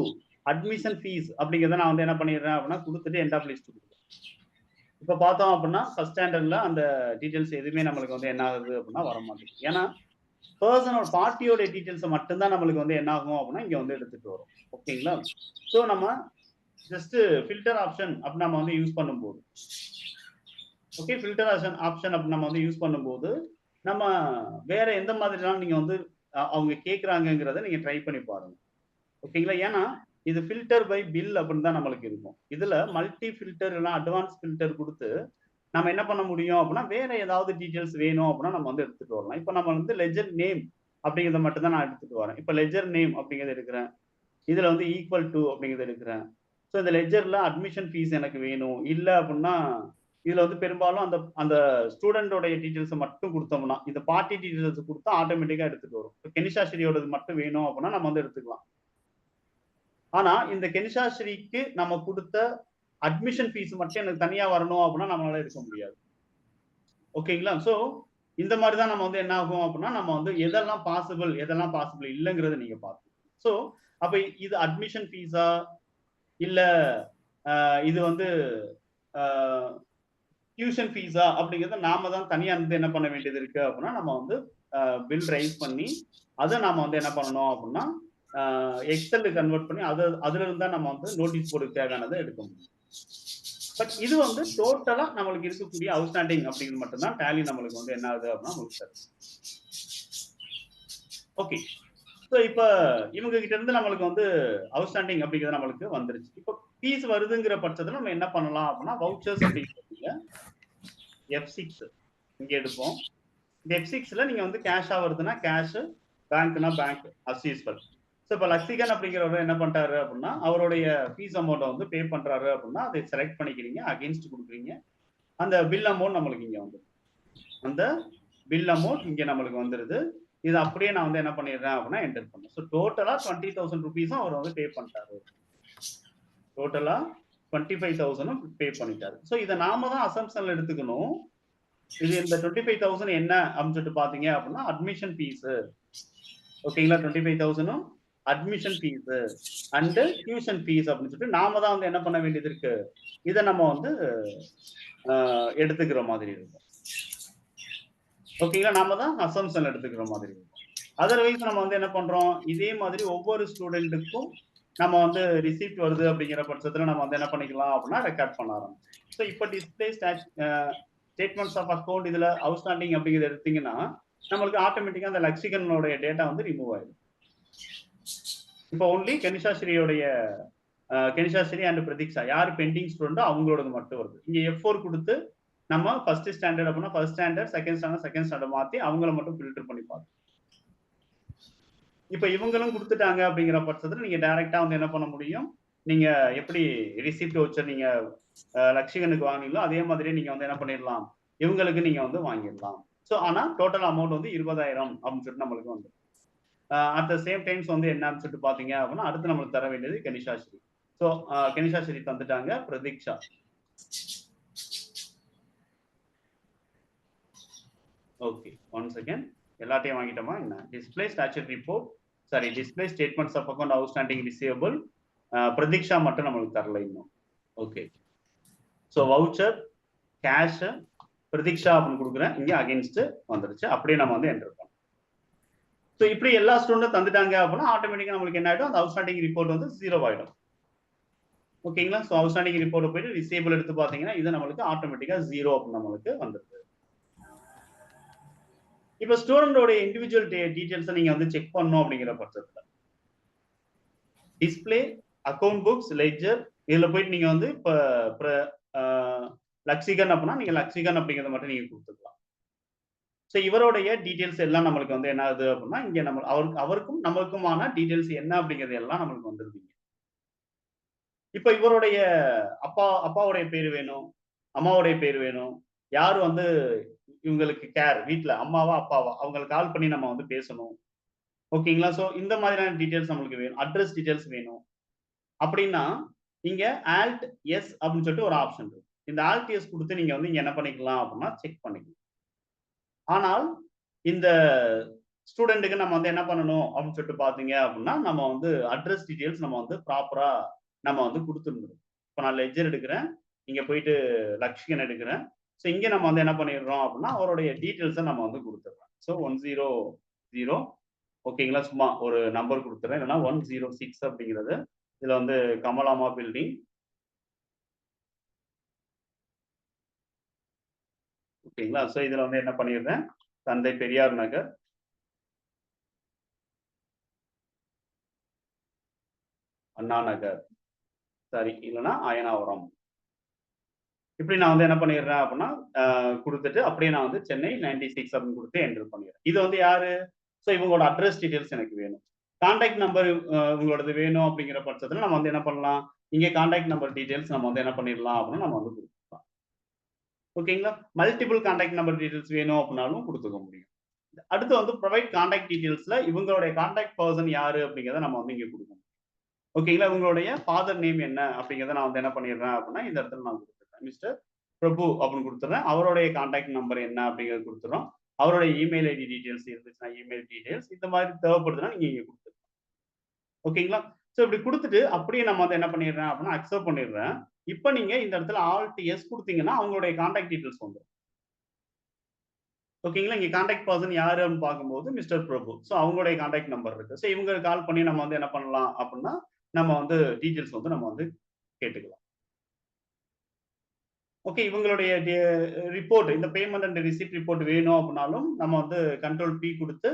admission fees அப்படிங்கிறத நான் வந்து என்ன பண்ணிடுறேன் அப்படின்னா கொடுத்துட்டு எண்ட் ஆஃப் லிஸ்ட் கொடுக்குறேன். இப்போ பார்த்தோம் அப்படின்னா ஃபர்ஸ்ட் ஸ்டாண்டர்ட்ல அந்த டீடைல்ஸ் எதுவுமே நம்மளுக்கு வந்து என்ன ஆகுது அப்படின்னா வர மாட்டேங்குது. ஏன்னா பர்சனோட பார்ட்டியோட டீடைல்ஸை மட்டும்தான் நம்மளுக்கு வந்து என்ன ஆகும் அப்படின்னா இங்க வந்து எடுத்துட்டு வரும். ஓகேங்களா? ஸோ நம்ம ஜஸ்ட் ஃபில்டர் ஆப்ஷன் அப்படி நம்ம வந்து யூஸ் பண்ணும்போது, ஓகே, ஃபில்டர் ஆப்ஷன் அப்படி நம்ம வந்து யூஸ் பண்ணும்போது நம்ம வேற எந்த மாதிரிலாம் நீங்க வந்து அவங்க கேட்குறாங்கிறத நீங்க ட்ரை பண்ணி பாருங்க. ஓகேங்களா? ஏன்னா இது ஃபில்டர் பை பில் அப்படின்னு தான் நம்மளுக்கு இருக்கும். இதுல மல்டி ஃபில்டர் இல்லைன்னா அட்வான்ஸ் ஃபில்டர் கொடுத்து நம்ம என்ன பண்ண முடியும் அப்படின்னா வேற ஏதாவது டீடைல்ஸ் வேணும் அப்படின்னா நம்ம வந்து எடுத்துட்டு வரலாம். இப்போ நம்ம வந்து லெஜர் நேம் அப்படிங்கிறத மட்டும் தான் நான் எடுத்துட்டு வரேன். இப்போ லெஜர் நேம் அப்படிங்கிறத எடுக்கிறேன். இதுல வந்து ஈக்குவல் டு அப்படிங்கிறத எடுக்கிறேன். ஸோ இந்த லெஜர்ல அட்மிஷன் ஃபீஸ் எனக்கு வேணும் இல்லை அப்படின்னா இதுல வந்து பெரும்பாலும் அந்த அந்த ஸ்டூடெண்டோடைய டீடைல்ஸை மட்டும் கொடுத்தோம்னா இந்த பார்ட்டி டீடைல்ஸ் கொடுத்தா ஆட்டோமேட்டிக்கா எடுத்துட்டு வரும். இப்போ கெனிஷாஸ்ரீயோடது மட்டும் வேணும் அப்படின்னா நம்ம வந்து எடுத்துக்கலாம். ஆனா இந்த கெனிஷாஸ்ரீக்கு நம்ம கொடுத்த அட்மிஷன் ஃபீஸ் மட்டும் எனக்கு தனியா வரணும் அப்படின்னா நம்மளால எடுக்க முடியாது. ஓகேங்களா? சோ இந்த மாதிரி தான் நம்ம வந்து என்ன ஆகும் அப்படின்னா நம்ம வந்து எதெல்லாம் பாசிபிள் இல்லைங்கிறத நீங்க பார்க்கணும். சோ அப்ப இது அட்மிஷன் ஃபீஸா இல்ல இது வந்து டியூஷன் ஃபீஸா அப்படிங்கிறத நாம தான் தனியா வந்து என்ன பண்ண வேண்டியது இருக்கு அப்படின்னா நம்ம வந்து பில் ரைஸ் பண்ணி அதை நாம வந்து என்ன பண்ணணும் அப்படின்னா எக்ஸல் கன்வெர்ட் பண்ணி அதுல இருந்தா நம்ம வந்து நோட்டீஸ் போர்டுக்கு தேவையானதை எடுக்க முடியும். பட் இது வந்து டோட்டலா நம்மளுக்கு இருக்கக்கூடிய அவுட்ஸ்டாண்டிங் அப்படிங்கிறது மட்டும்தான் டேலி நம்மளுக்கு வந்து என்ன ஆகுது அப்படின்னா முடிச்சாரு. ஓகே, ஸோ இப்போ இவங்க கிட்ட இருந்து நம்மளுக்கு வந்து அவுட்ஸ்டாண்டிங் அப்படிங்கிறது நம்மளுக்கு வந்துருச்சு. இப்போ ஃபீஸ் வருதுங்கிற பட்சத்தில் நம்ம என்ன பண்ணலாம் அப்படின்னா வவுச்சர்ஸ் அப்படிங்கிறீங்க F6 இங்கே எடுப்போம். இந்த F6ல நீங்க வந்து கேஷா வருதுன்னா கேஷ், பேங்க்னா பேங்க் அஸ் யூஸ்வல். ஸோ இப்போ லக்ஷிகன் அப்படிங்கிறவர் என்ன பண்ணிட்டாரு அப்படின்னா அவருடைய ஃபீஸ் அமௌண்ட்டை வந்து பே பண்றாரு அப்படின்னா அதை செலக்ட் பண்ணிக்கிறீங்க, அகெயின்ஸ்ட் கொடுக்குறீங்க. அந்த பில் அமௌண்ட் நம்மளுக்கு இங்கே வந்துடும். அந்த பில் அமௌண்ட் இங்கே நம்மளுக்கு வந்துடுது. இது அப்படியே நான் வந்து என்ன பண்ணிடுறேன் அப்படின்னா என்டர் பண்ணேன். ஸோ டோட்டலா 20,000 ருபீஸும் அவர் வந்து பே பண்ணிட்டாரு. டோட்டலா 25,000 பே பண்ணிட்டாரு. ஸோ இதை நாம தான் அசம்ஷன்ல எடுத்துக்கணும். இது இந்த 25,000 என்ன அப்படின்னு சொல்லிட்டு பாத்தீங்க அப்படின்னா அட்மிஷன் ஃபீஸ். ஓகேங்களா, 25,000 admission fees and tuition fees அப்படின்னு சொல்லிட்டு நாம தான் வந்து என்ன பண்ண வேண்டியது இருக்கு, இதை நம்ம வந்து எடுத்துக்கிற மாதிரி இருக்கும். ஓகேங்களா, நாம தான் அசம்ஷன் எடுத்துக்கிற மாதிரி இருக்கும். அதர்வைஸ் நம்ம வந்து என்ன பண்றோம், இதே மாதிரி ஒவ்வொரு ஸ்டூடெண்ட்டுக்கும் நம்ம வந்து ரிசீப்ட் வருது அப்படிங்கிற பட்சத்துல நம்ம வந்து என்ன பண்ணிக்கலாம் அப்படின்னா ரெக்கார்ட் பண்ண ஆரம்பிச்சோம். ஸோ இப்போ டிஸ்பிளே ஸ்டேட்மெண்ட்ஸ் ஆஃப் அக்கௌண்ட் இதுல அவுட்ஸ்டாண்டிங் அப்படிங்கிறது எடுத்தீங்கன்னா நம்மளுக்கு ஆட்டோமேட்டிக்கா அந்த லக்ஷிகனுடைய டேட்டா வந்து ரிமூவ் ஆயிடும். இப்போ ஒன்லி கனிஷாஸ்ரீயோடைய கனிஷாஸ்ரீ அண்ட் பிரதீக்ஷா யார் பெண்டிங் ஸ்டூடெண்டோ அவங்களோடது மட்டும் வருது. இங்க F4 கொடுத்து நம்ம ஃபர்ஸ்ட் ஸ்டாண்டர்ட் அப்படின்னா ஃபர்ஸ்ட் ஸ்டாண்டர்ட், செகண்ட் ஸ்டாண்டர்ட் மாத்தி அவங்கள மட்டும் ஃபில்டர் பண்ணி பார்த்தோம். இப்போ இவங்களும் கொடுத்துட்டாங்க அப்படிங்கிற பட்சத்தில் நீங்க டைரக்டா வந்து என்ன பண்ண முடியும், நீங்க எப்படி ரிசிப்ட் வச்சர் நீங்க லக்ஷிகனுக்கு வாங்கினீங்களோ அதே மாதிரி நீங்க வந்து என்ன பண்ணிடலாம், இவங்களுக்கு நீங்க வந்து வாங்கிடலாம். ஸோ ஆனா டோட்டல் அமௌண்ட் வந்து 20,000 அப்படின்னு சொல்லிட்டு நம்மளுக்கு வந்து அட் த சேம் டைம்ஸ் வந்து என்னன்னு சொல்லிட்டு பாத்தீங்க அப்படின்னா அடுத்து நம்மளுக்கு தர வேண்டியது கனிஷாஸ்ரீ. ஸோ கனிஷாஸ்ரீ தந்துட்டாங்க, பிரதீக்ஷா. Okay, 1 second. எல்லாத்தையும் வாங்கிட்டோமா என்ன? Display statute report, sorry display statements of account outstanding receivable, Pradeeksha மட்டும் நம்மளுக்கு தரல இன்னும். Okay, so voucher, cash, Pradeeksha அப்படின்னு கொடுக்குறேன், இங்கே அகெயின்ஸ்ட் வந்துருச்சு. அப்படியே நம்ம வந்து என்டர் பண்ணோம். ஸோ இப்படி எல்லா ஸ்டூடெண்ட்டும் தந்துட்டாங்க அப்படின்னா ஆட்டோமேட்டிக்காக நம்மளுக்கு என்ன ஆகிடும், அந்த அவுட்ஸ்டாண்டிங் ரிப்போர்ட் வந்து 0 ஆகிடும். ஓகேங்களா, ஸோ அவுட்ஸ்டாண்டிங் ரிப்போர்ட் போயிட்டு ரிசீவபிள் எடுத்து பார்த்தீங்கன்னா இது நம்மளுக்கு ஆட்டோமேட்டிக்காக 0 அப்படின்னு நம்மளுக்கு வந்துருது. இப்போ ஸ்டூடெண்டோட இண்டிவிஜுவல் டீடைல்ஸை நீங்க வந்து செக் பண்ணணும் அப்படிங்கிற பட்சத்தில் டிஸ்பிளே அக்கௌண்ட் புக்ஸ் லெட்ஜர் இதுல போயிட்டு நீங்க வந்து இப்போ லக்ஷிகன் அப்படின்னா நீங்க லக்ஷிகன் அப்படிங்கிறத மட்டும் நீங்க கொடுத்துக்கலாம். ஸோ இவருடைய டீடைல்ஸ் எல்லாம் நம்மளுக்கு வந்து என்ன ஆகுது அப்படின்னா இங்க நம்ம அவருக்கும் நம்மளுக்குமான டீடைல்ஸ் என்ன அப்படிங்கிறது எல்லாம் நம்மளுக்கு வந்துருவீங்க. இப்போ இவருடைய அப்பாவுடைய பேர் வேணும், அம்மாவுடைய பேர் வேணும், யார் வந்து இவங்களுக்கு கேர் வீட்டுல அம்மாவா அப்பாவா அவங்களுக்கு கால் பண்ணி நம்ம வந்து பேசணும். ஓகேங்களா, ஸோ இந்த மாதிரியான டீடைல்ஸ் நம்மளுக்கு வேணும், அட்ரஸ் டீடைல்ஸ் வேணும் அப்படின்னா இங்க ஆல்ட் எஸ் அப்படின்னு சொல்லிட்டு ஒரு ஆப்ஷன் இருக்கு. இந்த ஆல்ட் எஸ் கொடுத்து நீங்க வந்து இங்க என்ன பண்ணிக்கலாம் அப்படின்னா செக் பண்ணிக்கலாம். ஆனால் இந்த ஸ்டூடெண்ட்டுக்கு நம்ம வந்து என்ன பண்ணணும் அப்படின்னு சொல்லிட்டு பாத்தீங்க அப்படின்னா நம்ம வந்து அட்ரஸ் டீடைல்ஸ் நம்ம வந்து ப்ராப்பரா நம்ம வந்து கொடுத்துருந்துடும். இப்போ நான் லெட்ஜர் எடுக்கிறேன், இங்க போயிட்டு லக்ஷிகன் எடுக்கிறேன். ஸோ இங்க நம்ம வந்து என்ன பண்ணிடுறோம் அப்படின்னா அவருடைய டீடைல்ஸை நம்ம வந்து கொடுத்துடுறோம். ஸோ 100 ஓகேங்களா, சும்மா ஒரு நம்பர் கொடுத்துறேன், இல்லைன்னா 106 அப்படிங்கிறது இதுல வந்து கமலாமா பில்டிங். ஓகேங்களா, ஸோ இதுல வந்து என்ன பண்ணிடுறேன், தந்தை பெரியார் நகர், அண்ணா நகர், சரி இல்லைன்னா அயனாவரம், இப்படி நான் வந்து என்ன பண்ணிடுறேன் அப்படின்னா கொடுத்துட்டு அப்படியே நான் வந்து சென்னை 96 அப்படின்னு கொடுத்து என்டர் பண்ணிடுறேன். இது வந்து யாரு, ஸோ இவங்களோட அட்ரஸ் டீடைல்ஸ் எனக்கு வேணும். கான்டாக்ட் நம்பர் இவங்களோடது வேணும் அப்படிங்கிற பட்சத்தில் நம்ம வந்து என்ன பண்ணலாம், இங்கே கான்டாக்ட் நம்பர் டீடைல்ஸ் நம்ம வந்து என்ன பண்ணிடலாம் அப்படின்னா நம்ம வந்து கொடுத்துக்கலாம். ஓகேங்களா, மல்டிபிள் கான்டாக்ட் நம்பர் டீடைல்ஸ் வேணும் அப்படின்னாலும் கொடுத்துக்க முடியும். அடுத்து வந்து ப்ரொவைட் கான்டாக்ட் டீடைல்ஸ்ல இவங்களுடைய கான்டாக்ட் பர்சன் யாரு அப்படிங்கிறத நம்ம வந்து இங்க கொடுக்கணும். ஓகேங்களா, இவங்களுடைய ஃபாதர் நேம் என்ன அப்படிங்கிறத நான் வந்து என்ன பண்ணிடுறேன் அப்படின்னா இந்த இடத்துல நான் கொடுத்துருக்கேன், மிஸ்டர் பிரபு அப்படின்னு கொடுத்துறேன். அவருடைய கான்டாக்ட் நம்பர் என்ன அப்படிங்கிறது கொடுத்துறோம். அவருடைய இமெயில் ஐடி டீடைல்ஸ் இருந்துச்சுன்னா இமெயில் டீடைல்ஸ், இந்த மாதிரி தேவைப்படுதுன்னா நீங்க இங்க கொடுத்துருக்கோம். ஓகேங்களா, ஸோ இப்படி கொடுத்துட்டு அப்படியே நம்ம வந்து என்ன பண்ணிடுறேன் அப்படின்னா அக்செப்ட் பண்ணிடுறேன். இப்போ நீங்க இந்த இடத்துல ஆல்ட் எஸ் கொடுத்தீங்கன்னா அவங்களுடைய கான்டாக்ட் டீடைல்ஸ் வந்துடும். ஓகேங்களா, இங்க கான்டாக்ட் பர்சன் யாரு அப்படின்னு பார்க்கும்போது மிஸ்டர் பிரபு. ஸோ அவங்களுடைய கான்டாக்ட் நம்பர் இருக்கு. ஸோ இவங்க கால் பண்ணி நம்ம வந்து என்ன பண்ணலாம் அப்படின்னா நம்ம வந்து டீடைல்ஸ் வந்து நம்ம வந்து கேட்டுக்கலாம். ஓகே, இவங்களுடைய ரிப்போர்ட் இந்த பேமெண்ட் அண்ட் ரிசிப்ட் ரிப்போர்ட் வேணும் அப்படின்னாலும் நம்ம வந்து கண்ட்ரோல் பி கொடுத்து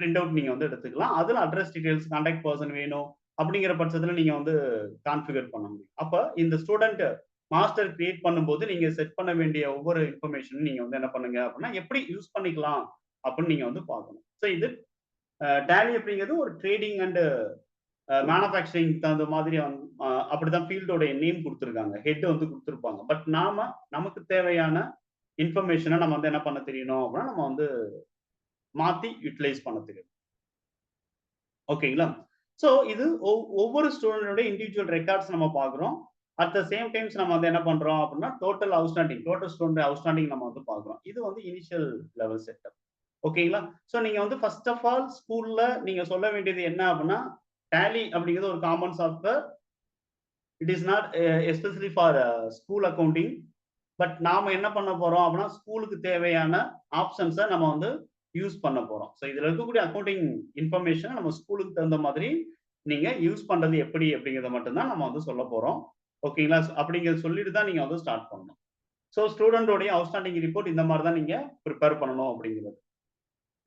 பிரிண்ட் அவுட் நீங்க வந்து எடுத்துக்கலாம். அதுல அட்ரஸ் டீடைல்ஸ், கான்டாக்ட் பர்சன் வேணும் அப்படிங்கிற பட்சத்துல நீங்க வந்து கான்ஃபிகர் பண்ண முடியும். அப்ப இந்த ஸ்டூடெண்ட் மாஸ்டர் கிரியேட் பண்ணும்போது நீங்க செட் பண்ண வேண்டிய ஒவ்வொரு இன்ஃபர்மேஷனும் நீங்க வந்து என்ன பண்ணுங்க அப்படின்னா எப்படி யூஸ் பண்ணிக்கலாம் அப்படின்னு நீங்க வந்து பார்க்கணும். ஸோ இது டேலி அப்படிங்கிறது ஒரு ட்ரேடிங் அண்ட் மேனுஃபேக்சரிங் தகுந்த மாதிரி அப்படிதான் ஃபீல்டோட நேம் கொடுத்துருக்காங்க, ஹெட் வந்து கொடுத்துருப்பாங்க. பட் நமக்கு தேவையான இன்ஃபர்மேஷனை நம்ம வந்து என்ன பண்ண தெரியணும் அப்படின்னா நம்ம வந்து மாத்தி யூட்டிலைஸ் பண்ண தெரியும். ஓகேங்களா? ஸோ இது ஒவ்வொரு ஸ்டூடெண்டோட இண்டிவிஜுவல் ரெக்கார்ட்ஸ் நம்ம பார்க்குறோம். அட் த சேம் டைம்ஸ் நம்ம வந்து என்ன பண்றோம் அப்படின்னா டோட்டல் ஸ்டூடெண்ட் அவுட்ஸ்டாண்டிங் நம்ம வந்து பார்க்குறோம். இது வந்து இனிஷியல் லெவல் செட்டப். ஓகேங்களா? ஸோ நீங்க வந்து ஃபர்ஸ்ட் ஆஃப் ஆல் ஸ்கூல்ல நீங்க சொல்ல வேண்டியது என்ன அப்படின்னா டேலி அப்படிங்கிறது ஒரு common software. It is not especially for school accounting. But நாம என்ன பண்ண போறோம் அப்படின்னா ஸ்கூலுக்கு தேவையான ஆப்ஷன்ஸை நம்ம வந்து யூஸ் பண்ண போறோம். ஸோ இதுல இருக்கக்கூடிய அக்கௌண்டிங் இன்ஃபர்மேஷன் நம்ம ஸ்கூலுக்கு தகுந்த மாதிரி நீங்க யூஸ் பண்றது எப்படி அப்படிங்கிறத மட்டும்தான் நம்ம வந்து சொல்ல போறோம். ஓகேங்களா? அப்படிங்கிறத சொல்லிட்டு தான் நீங்க வந்து ஸ்டார்ட் பண்ணணும். ஸோ ஸ்டூடெண்டோடைய அவுட்ஸ்டாண்டிங் ரிப்போர்ட் இந்த மாதிரி தான் நீங்க ப்ரிப்பேர் பண்ணணும் அப்படிங்கிறது.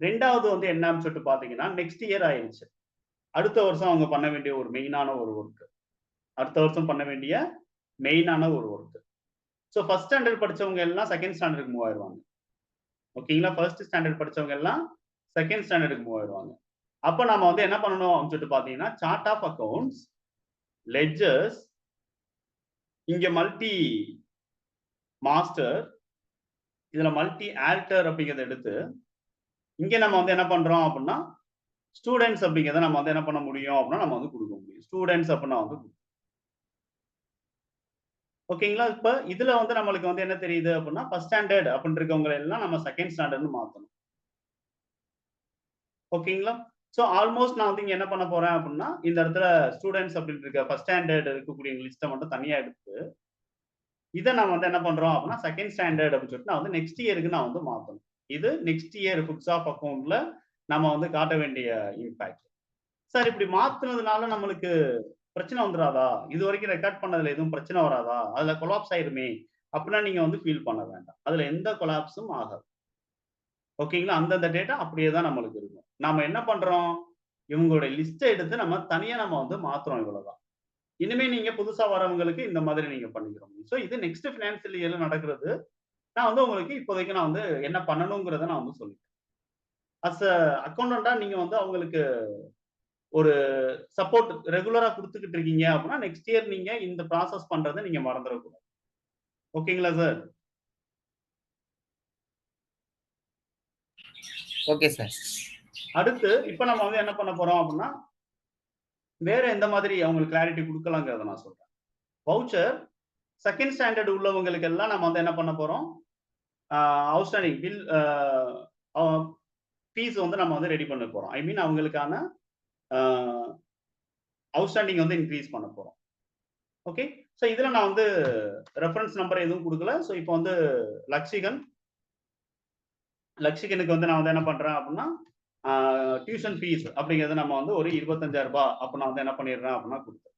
ரெண்டாவது வந்து என்னன்னு சொல்லிட்டு பாத்தீங்கன்னா நெக்ஸ்ட் இயர் ஆயிடுச்சு. அடுத்த வருஷம் அவங்க பண்ண வேண்டிய ஒரு மெயினான ஒரு ஒர்க். அடுத்த வருஷம் பண்ண வேண்டிய மெயினான ஒரு ஒர்க். ஸோ ஃபர்ஸ்ட் ஸ்டாண்டர்ட் படிச்சவங்க எல்லாம் செகண்ட் ஸ்டாண்டர்டுக்கு மூவ் ஆயிடுவாங்க. ஓகேங்களா? ஃபர்ஸ்ட் ஸ்டாண்டர்ட் படிச்சவங்க எல்லாம் செகண்ட் ஸ்டாண்டர்டுக்கு மூவ் ஆயிடுவாங்க. அப்ப நம்ம வந்து என்ன பண்ணணும் அப்படின்னு சொல்லிட்டு பாத்தீங்கன்னா சார்ட் ஆஃப் அக்கவுண்ட்ஸ், லெட்ஜர்ஸ், இங்க மல்டி மாஸ்டர், இதுல மல்டி ஆல்டர் அப்படிங்கிறத எடுத்து இங்க நம்ம வந்து என்ன பண்றோம் அப்படின்னா ஸ்டூடெண்ட்ஸ் அப்படிங்கிறத நம்ம வந்து என்ன பண்ண முடியும் அப்படின்னா நம்ம வந்து கொடுக்க முடியும். ஸ்டூடெண்ட்ஸ் அப்படின்னா வந்து ஓகேங்களா? இப்ப இதுல வந்து நம்மளுக்கு வந்து என்ன தெரியுது அப்படின்னா ஃபர்ஸ்ட் ஸ்டாண்டர்ட் அப்படின்னு இருக்கவங்க எல்லாம் நம்ம செகண்ட் ஸ்டாண்டர்ட்னு மாத்தணும். ஓகேங்களா? ஸோ ஆல்மோஸ்ட் நான் வந்து இங்க என்ன பண்ண போறேன் அப்படின்னா இந்த இடத்துல ஸ்டூடெண்ட்ஸ் அப்படின்னு இருக்க ஃபர்ஸ்ட் ஸ்டாண்டர்ட் இருக்கக்கூடிய லிஸ்ட்டை மட்டும் தனியா எடுத்து இதை நான் வந்து என்ன பண்றோம் அப்படின்னா செகண்ட் ஸ்டாண்டர்ட் அப்படின்னு சொல்லிட்டு நான் வந்து நெக்ஸ்ட் இயருக்கு நான் வந்து மாத்தணும். இது நெக்ஸ்ட் இயர் புக்ஸ் ஆஃப் அக்கௌண்ட்ல நம்ம வந்து காட்ட வேண்டிய இம்பாக்ட். சார் இப்படி மாத்துனதுனால நம்மளுக்கு பிரச்சனை வந்துடாதா? இது வரைக்கும் ரெக்கார்ட் பண்ணதுல எதுவும் பிரச்சனை வராதா? அதுல கொலாப்ஸ் ஆயிருமே அப்படின்னா நீங்க வந்து ஃபீல் பண்ண வேண்டாம். அதுல எந்த கொலாப்ஸும் ஆகாது. ஓகேங்களா? அந்தந்த டேட்டா அப்படியே தான் நம்மளுக்கு இருக்கும். நாம என்ன பண்றோம்? இவங்களுடைய லிஸ்ட்டை எடுத்து நம்ம தனியா நம்ம வந்து மாத்துறோம் இவ்வளவுதான். இனிமே நீங்க புதுசா வரவங்களுக்கு இந்த மாதிரி நீங்க பண்ணிக்கிறோம். ஸோ இது நெக்ஸ்ட் ஃபினான்சியல் இயர்ல நடக்கிறது. நான் வந்து உங்களுக்கு இப்போதைக்கு நான் வந்து என்ன பண்ணணுங்கிறத நான் வந்து சொல்லிட்டேன். அஸ் அ அக்கவுண்டன்டா நீங்க வந்து அவங்களுக்கு ஒரு சப்போர்ட் ரெகுலரா குடுத்துக்கிட்டு இருக்கீங்க அப்படின்னா நெக்ஸ்ட் இயர் நீங்க இந்த ப்ராசஸ் பண்றதை நீங்க மறந்துடக்கூடாது. ஓகேங்களா சார்? Okay sir. அடுத்து இப்ப நம்ம வந்து என்ன பண்ண போறோம் அப்படின்னா வேற எந்த மாதிரி அவங்களுக்கு கிளாரிட்டி கொடுக்கலாங்கிறத நான் சொல்றேன். வவுச்சர் செகண்ட் ஸ்டாண்டர்ட் உள்ளவங்களுக்கு எல்லாம் நம்ம வந்து என்ன பண்ண போறோம்? அவுட்ஸ்டாண்டிங் பில் ஃபீஸ் வந்து நம்ம வந்து ரெடி பண்ண போறோம். ஐ மீன் அவங்களுக்கான அவுட்ஸ்டாண்டிங் வந்து இன்க்ரீஸ் பண்ண போறோம். ஓகே. ஸோ இதுல நான் வந்து ரெஃபரன்ஸ் நம்பர் எதுவும் கொடுக்கல. ஸோ இப்போ வந்து லக்ஷிகனுக்கு வந்து நான் வந்து என்ன பண்றேன் அப்படின்னா டியூஷன் ஃபீஸ் அப்படிங்கிறது நம்ம வந்து ஒரு 25,000 ரூபாய் அப்ப நான் வந்து என்ன பண்ணிடுறேன் அப்படின்னா கொடுத்தேன்.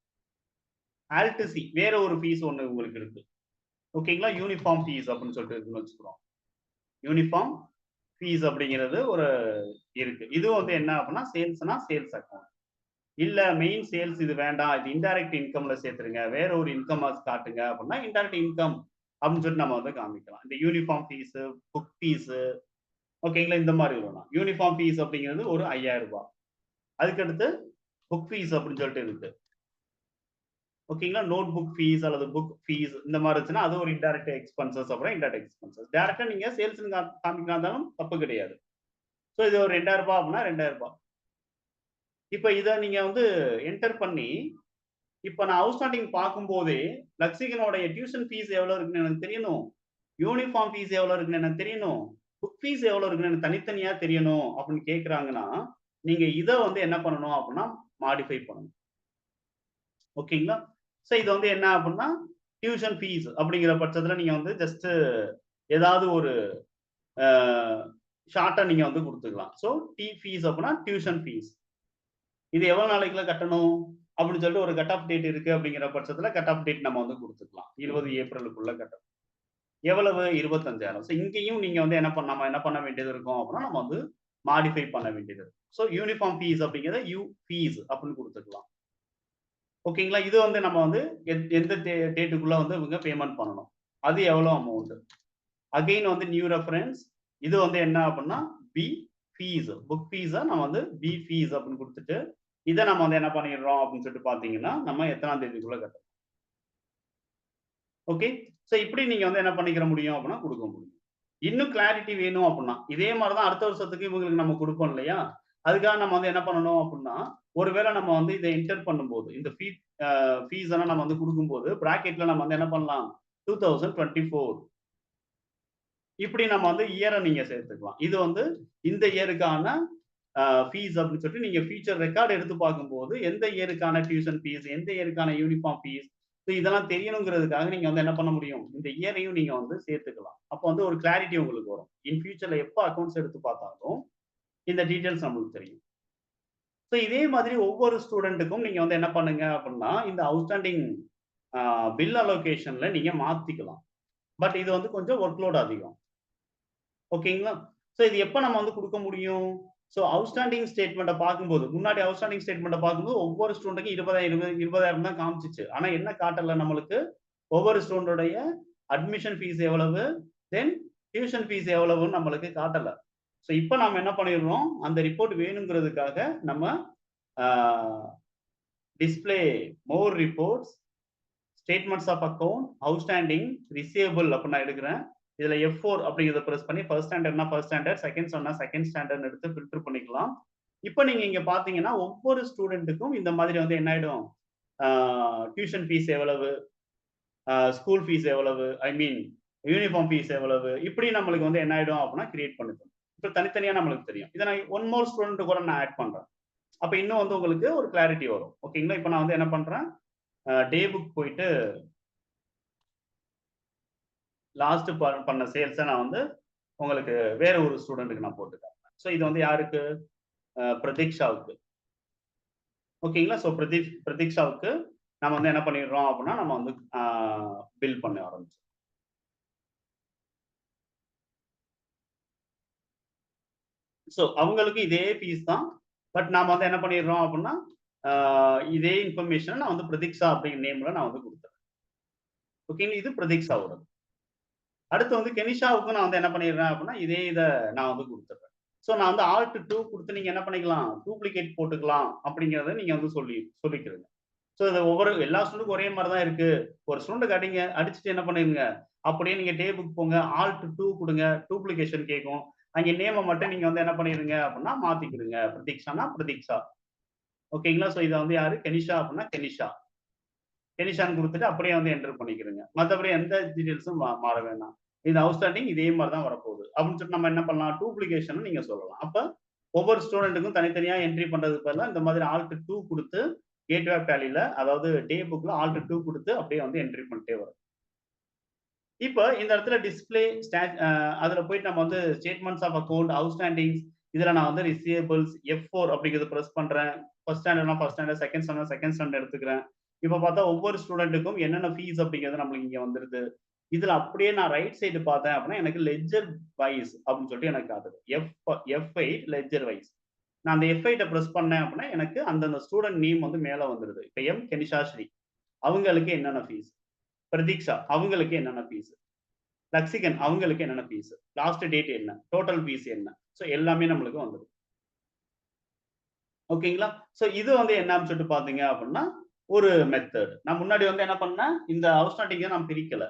ஆல்டிசி வேற ஒரு ஃபீஸ் ஒன்று உங்களுக்கு இருக்கு. ஓகேங்களா? யூனிஃபார்ம் ஃபீஸ் அப்படின்னு சொல்லிட்டு இருக்குன்னு வச்சுக்கிறோம். யூனிஃபார்ம் ஃபீஸ் அப்படிங்கிறது ஒரு இருக்கு. இது வந்து என்ன அப்படின்னா சேல்ஸ்னா சேல்ஸ் அக்கௌண்ட். இல்ல மெயின் சேல்ஸ் இது வேண்டாம், இது இன்டைரக்ட் இன்கம்ல சேர்த்துருங்க, வேற ஒரு இன்கம் காட்டுங்க அப்படின்னா இன்டைரக்ட் இன்கம் அப்படின்னு சொல்லிட்டு நம்ம வந்து காமிக்கலாம். இந்த யூனிஃபார்ம் ஃபீஸ், புக் ஃபீஸ், ஓகேங்களா? இந்த மாதிரி வரும். யூனிஃபார்ம் ஃபீஸ் அப்படிங்கிறது ஒரு 5,000 ரூபாய். அதுக்கடுத்து புக் ஃபீஸ் அப்படின்னு சொல்லிட்டு இருக்கு. ஓகேங்களா? நோட் புக் ஃபீஸ் அல்லது புக் ஃபீஸ் இந்த மாதிரி இருந்துச்சுன்னா அது ஒரு இன்டைரக்ட் எக்ஸ்பென்சஸ். அப்புறம் இன்டைரக்ட் எக்ஸ்பென்சஸ் டைரக்டா நீங்க சேல்ஸ் காமிக்கலாம் தப்பு கிடையாது. ஸோ இது ஒரு 2,000 ரூபாய் அப்படின்னா 2,000 ரூபாய். இப்ப இதை நீங்க வந்து என்டர் பண்ணி இப்ப நான் அவுட்ஸ்டாண்டிங் பார்க்கும்போதே லக்ஷிகனோடைய டியூஷன் ஃபீஸ் எவ்வளவு இருக்குன்னு எனக்கு தெரியணும், யூனிஃபார்ம் ஃபீஸ் எவ்வளவு இருக்குன்னு எனக்கு தெரியணும், புக் ஃபீஸ் எவ்வளவு இருக்குன்னு எனக்கு தனித்தனியா தெரியணும் அப்படின்னு கேட்கறாங்கன்னா நீங்க இதை வந்து என்ன பண்ணணும் அப்படின்னா மாடிஃபை பண்ணணும். ஓகேங்களா? ஸோ இது வந்து என்ன அப்படின்னா டியூஷன் ஃபீஸ் அப்படிங்கிற பட்சத்துல நீங்க வந்து ஜஸ்ட் ஏதாவது ஒரு ஷார்ட்டா நீங்க வந்து கொடுத்துக்கலாம். ஸோ டி ஃபீஸ் அப்படின்னா டியூஷன் ஃபீஸ். இது எவ்வளவு நாளைக்குள்ள கட்டணும் அப்படின்னு சொல்லிட்டு ஒரு கட் ஆஃப் டேட் இருக்கு அப்படிங்கிற பட்சத்துல கட் ஆஃப் டேட் நம்ம வந்து கொடுத்துக்கலாம். 20 ஏப்ரலுக்குள்ள கட்டணும். எவ்வளவு? 25,000. ஸோ இங்கேயும் நீங்க வந்து நம்ம என்ன பண்ண வேண்டியது இருக்கும் அப்படின்னா நம்ம வந்து மாடிஃபை பண்ண வேண்டியது. ஸோ யூனிஃபார்ம் ஃபீஸ் அப்படிங்கிறத யூ ஃபீஸ் அப்படின்னு கொடுத்துக்கலாம். ஓகேங்களா? இது வந்து நம்ம வந்து எந்த டேட்டுக்குள்ள வந்து இவங்க பேமெண்ட் பண்ணணும், அது எவ்வளோ அமௌண்ட். அகைன் வந்து நியூ ரெஃபரன்ஸ், இது வந்து என்ன அப்படின்னா பி ஃபீஸ், புக் ஃபீஸை நம்ம வந்து பி ஃபீஸ் அப்படின்னு கொடுத்துட்டு இதை நம்ம வந்து என்ன பண்ணிடுறோம் அப்படின்னு சொல்லிட்டு பார்த்தீங்கன்னா நம்ம எத்தனாம் தேதிக்குள்ள கட்டணும். ஓகே, ஸோ இப்படி நீங்க வந்து என்ன பண்ணிக்கிற முடியும் அப்படின்னா கொடுக்க முடியும். இன்னும் கிளாரிட்டி வேணும் அப்படின்னா இதே மாதிரி தான் அடுத்த வருஷத்துக்கு இவங்களுக்கு நம்ம கொடுப்போம் இல்லையா, அதுக்காக நம்ம வந்து என்ன பண்ணணும் அப்படின்னா ஒருவேளை நம்ம வந்து இதை என்டர் பண்ணும்போது இந்த ஃபீஸ் எல்லாம் நம்ம வந்து கொடுக்கும்போது பிராக்கெட்ல நம்ம வந்து என்ன பண்ணலாம் 2024 இப்படி நம்ம வந்து இயரை நீங்க சேர்த்துக்கலாம். இது வந்து இந்த இயருக்கான ஃபீஸ் அப்படின்னு சொல்லிட்டு நீங்க ஃபியூச்சர் ரெக்கார்டு எடுத்து பார்க்கும்போது எந்த இயருக்கான டியூஷன் ஃபீஸ், எந்த இயருக்கான யூனிஃபார்ம் ஃபீஸ், இதெல்லாம் தெரியணுங்கிறதுக்காக நீங்க வந்து என்ன பண்ண முடியும், இந்த இயரையும் நீங்க வந்து சேர்த்துக்கலாம். அப்போ வந்து ஒரு கிளாரிட்டி உங்களுக்கு வரும். இன் ஃபியூச்சர்ல எப்போ அக்கௌண்ட்ஸ் எடுத்து பார்த்தாலும் இந்த டீடைல்ஸ் நம்மளுக்கு தெரியும். ஸோ இதே மாதிரி ஒவ்வொரு ஸ்டூடெண்ட்டுக்கும் நீங்க வந்து என்ன பண்ணுங்க அப்படின்னா இந்த அவுட்ஸ்டாண்டிங் பில் அலோகேஷன்ல நீங்க மாத்திக்கலாம். பட் இது வந்து கொஞ்சம் ஒர்க்லோட் அதிகம். ஓகேங்களா? ஸோ இது எப்போ நம்ம வந்து கொடுக்க முடியும்? ஸோ அவுட்ஸ்டாண்டிங் ஸ்டேட்மெண்ட்டை பார்க்கும்போது முன்னாடி அவுட்ஸ்டாண்டிங் ஸ்டேட்மெண்ட்டை பார்க்கும்போது ஒவ்வொரு ஸ்டூடெண்ட்டுக்கும் 20,000 தான் காமிச்சிச்சு. ஆனா என்ன காட்டல நம்மளுக்கு, ஒவ்வொரு ஸ்டூடெண்டோடைய அட்மிஷன் ஃபீஸ் எவ்வளவு, தென் டியூஷன் ஃபீஸ் எவ்வளவுன்னு நம்மளுக்கு காட்டல. ஸோ இப்போ நாம என்ன பண்ணிடுறோம், அந்த ரிப்போர்ட் வேணுங்கிறதுக்காக நம்ம display more reports, statements of account, outstanding, receivable அப்படின்னு நான் எடுக்கிறேன். இதுல F4 அப்படிங்கிறத பிரஸ் பண்ணி ஃபர்ஸ்ட் ஸ்டாண்டர்ட்னா ஃபர்ஸ்ட் ஸ்டாண்டர்ட், செகண்ட் சொன்னா செகண்ட் ஸ்டாண்டர்ட் எடுத்து ஃபில்டர் பண்ணிக்கலாம். இப்போ நீங்க இங்க பாத்தீங்கன்னா ஒவ்வொரு ஸ்டூடெண்ட்டுக்கும் இந்த மாதிரி வந்து என்ன ஆயிடும், டியூஷன் ஃபீஸ் எவ்வளவு, ஸ்கூல் ஃபீஸ் எவ்வளவு, ஐ மீன் யூனிஃபார்ம் ஃபீஸ் எவ்வளவு, இப்படி நம்மளுக்கு வந்து என்ன ஆயிடும் அப்படின்னா கிரியேட் பண்ணுது. இப்போ தனித்தனியா நம்மளுக்கு தெரியும். இதை நான் ஒன் மோர் ஸ்டூடெண்ட் கூட நான் ஆட் பண்றேன். அப்ப இன்னும் வந்து உங்களுக்கு ஒரு கிளாரிட்டி வரும். ஓகேங்களா? இப்போ நான் வந்து என்ன பண்றேன், டே புக் போயிட்டு லாஸ்ட் பண்ண சேல்ஸை நான் வந்து உங்களுக்கு வேற ஒரு ஸ்டூடெண்ட்டுக்கு நான் போட்டுக்கிறேன். ஸோ இது வந்து யாருக்கு, பிரதீக்ஷாவுக்கு. ஓகேங்களா? ஸோ பிரதீக்ஷாவுக்கு நம்ம வந்து என்ன பண்ணிடுறோம் அப்படின்னா நம்ம வந்து பில் பண்ண ஆரம்பிச்சோம். ஸோ அவங்களுக்கு இதே ஃபீஸ் தான், பட் நாம வந்து என்ன பண்ணிடுறோம் அப்படின்னா இதே இன்ஃபர்மேஷனை நான் வந்து பிரதீக்ஷா அப்படிங்கிற நேம்ல நான் வந்து கொடுத்துறேன். ஓகேங்களா? இது பிரதீக்ஷாவோட. அடுத்து வந்து கெனிஷாவுக்கு நான் வந்து என்ன பண்ணிடுறேன் அப்படின்னா இதே இதை நான் வந்து கொடுத்துட்றேன். ஸோ நான் வந்து Alt 2 கொடுத்து நீங்க என்ன பண்ணிக்கலாம், டூப்ளிகேட் போட்டுக்கலாம் அப்படிங்கிறத நீங்க வந்து சொல்லிக்கிறீங்க. ஸோ இது எல்லா ஸ்டூடெண்ட்டுக்கும் ஒரே மாதிரி தான் இருக்கு. ஒரு ஸ்டூடெண்ட் அடிச்சுட்டு என்ன பண்ணிருங்க, அப்படியே நீங்க டே புக் போங்க, Alt 2 கொடுங்க, டூப்ளிகேஷன் கேட்கும். அங்கே நேமை மட்டும் நீங்க வந்து என்ன பண்ணிருங்க அப்படின்னா மாத்திக்கிடுங்க. பிரதீக்ஷானா பிரதீக்ஷா. ஓகேங்களா? ஸோ இதை வந்து யாரு, கெனிஷா அப்படின்னா கெனிஷான்னு கொடுத்துட்டு அப்படியே வந்து என்டர் பண்ணிக்கிறீங்க. மற்றபடி எந்த டீடைல்ஸும் மாற வேண்டாம். இந்த அவுட்ஸ்டாண்டிங் இதே மாதிரி தான் வரப்போகுது அப்படின்னு சொல்லிட்டு நம்ம என்ன பண்ணலாம், டூப்ளிகேஷன் நீங்க சொல்லலாம். அப்ப ஒவ்வொரு ஸ்டூடெண்ட்டுக்கும் தனித்தனியா என்ட்ரி பண்றதுக்கு பதிலாக இந்த மாதிரி Alt 2 கொடுத்து கேட்வே டேலில, அதாவது டே புக்ல Alt 2 கொடுத்து அப்படியே வந்து என்ட்ரி பண்ணிட்டே வரும். இப்போ இந்த இடத்துல டிஸ்பிளே அதுல போயிட்டு நம்ம வந்து ஸ்டேட்மெண்ட்ஸ் ஆஃப் அக்கௌண்ட், அவுட்ஸ்டாண்டிங்ஸ், இதுல நான் வந்து ரிசீவபிள்ஸ் F4 அப்படிங்கிறது பிரஸ் பண்றேன். ஃபர்ஸ்ட் ஸ்டாண்டர்ட்னா ஃபர்ஸ்ட் ஸ்டாண்டர்ட், செகண்ட் ஸ்டாண்டர்ட் எடுத்துக்கிறேன். இப்போ பார்த்தா ஒவ்வொரு ஸ்டூடெண்ட்டுக்கும் என்னென்ன ஃபீஸ் அப்படிங்கிறது நம்மளுக்கு இங்க வந்துருது. இதுல அப்படியே நான் ரைட் சைடு பார்த்தேன் அப்படின்னா எனக்கு லெட்ஜர் வைஸ் அப்படின்னு சொல்லிட்டு எனக்கு காட்டுது. F8 ledger wise. நான் அந்த F8 பிரஸ் பண்ணேன் அப்படின்னா எனக்கு அந்தந்த ஸ்டூடெண்ட் நேம் வந்து மேல வந்துருது. இப்போ M கெனிஷாஸ்ரீ அவங்களுக்கு என்னென்ன ஃபீஸ், பிரதீக்ஷா அவங்களுக்கு என்னென்ன ஃபீஸ், லக்ஷிகன் அவங்களுக்கு என்னென்ன ஃபீஸ், லாஸ்ட் டேட் என்ன, டோட்டல் ஃபீஸ் என்ன, ஸோ எல்லாமே நம்மளுக்கு வந்துடும். ஓகேங்களா? ஸோ இது வந்து என்னன்னு சொல்லிட்டு பாத்தீங்க அப்படின்னா ஒரு மெத்தட். நான் முன்னாடி வந்து என்ன பண்ணேன், இந்த அவுட்ஸ்டாண்டிங்கை நான் பிரிக்கல.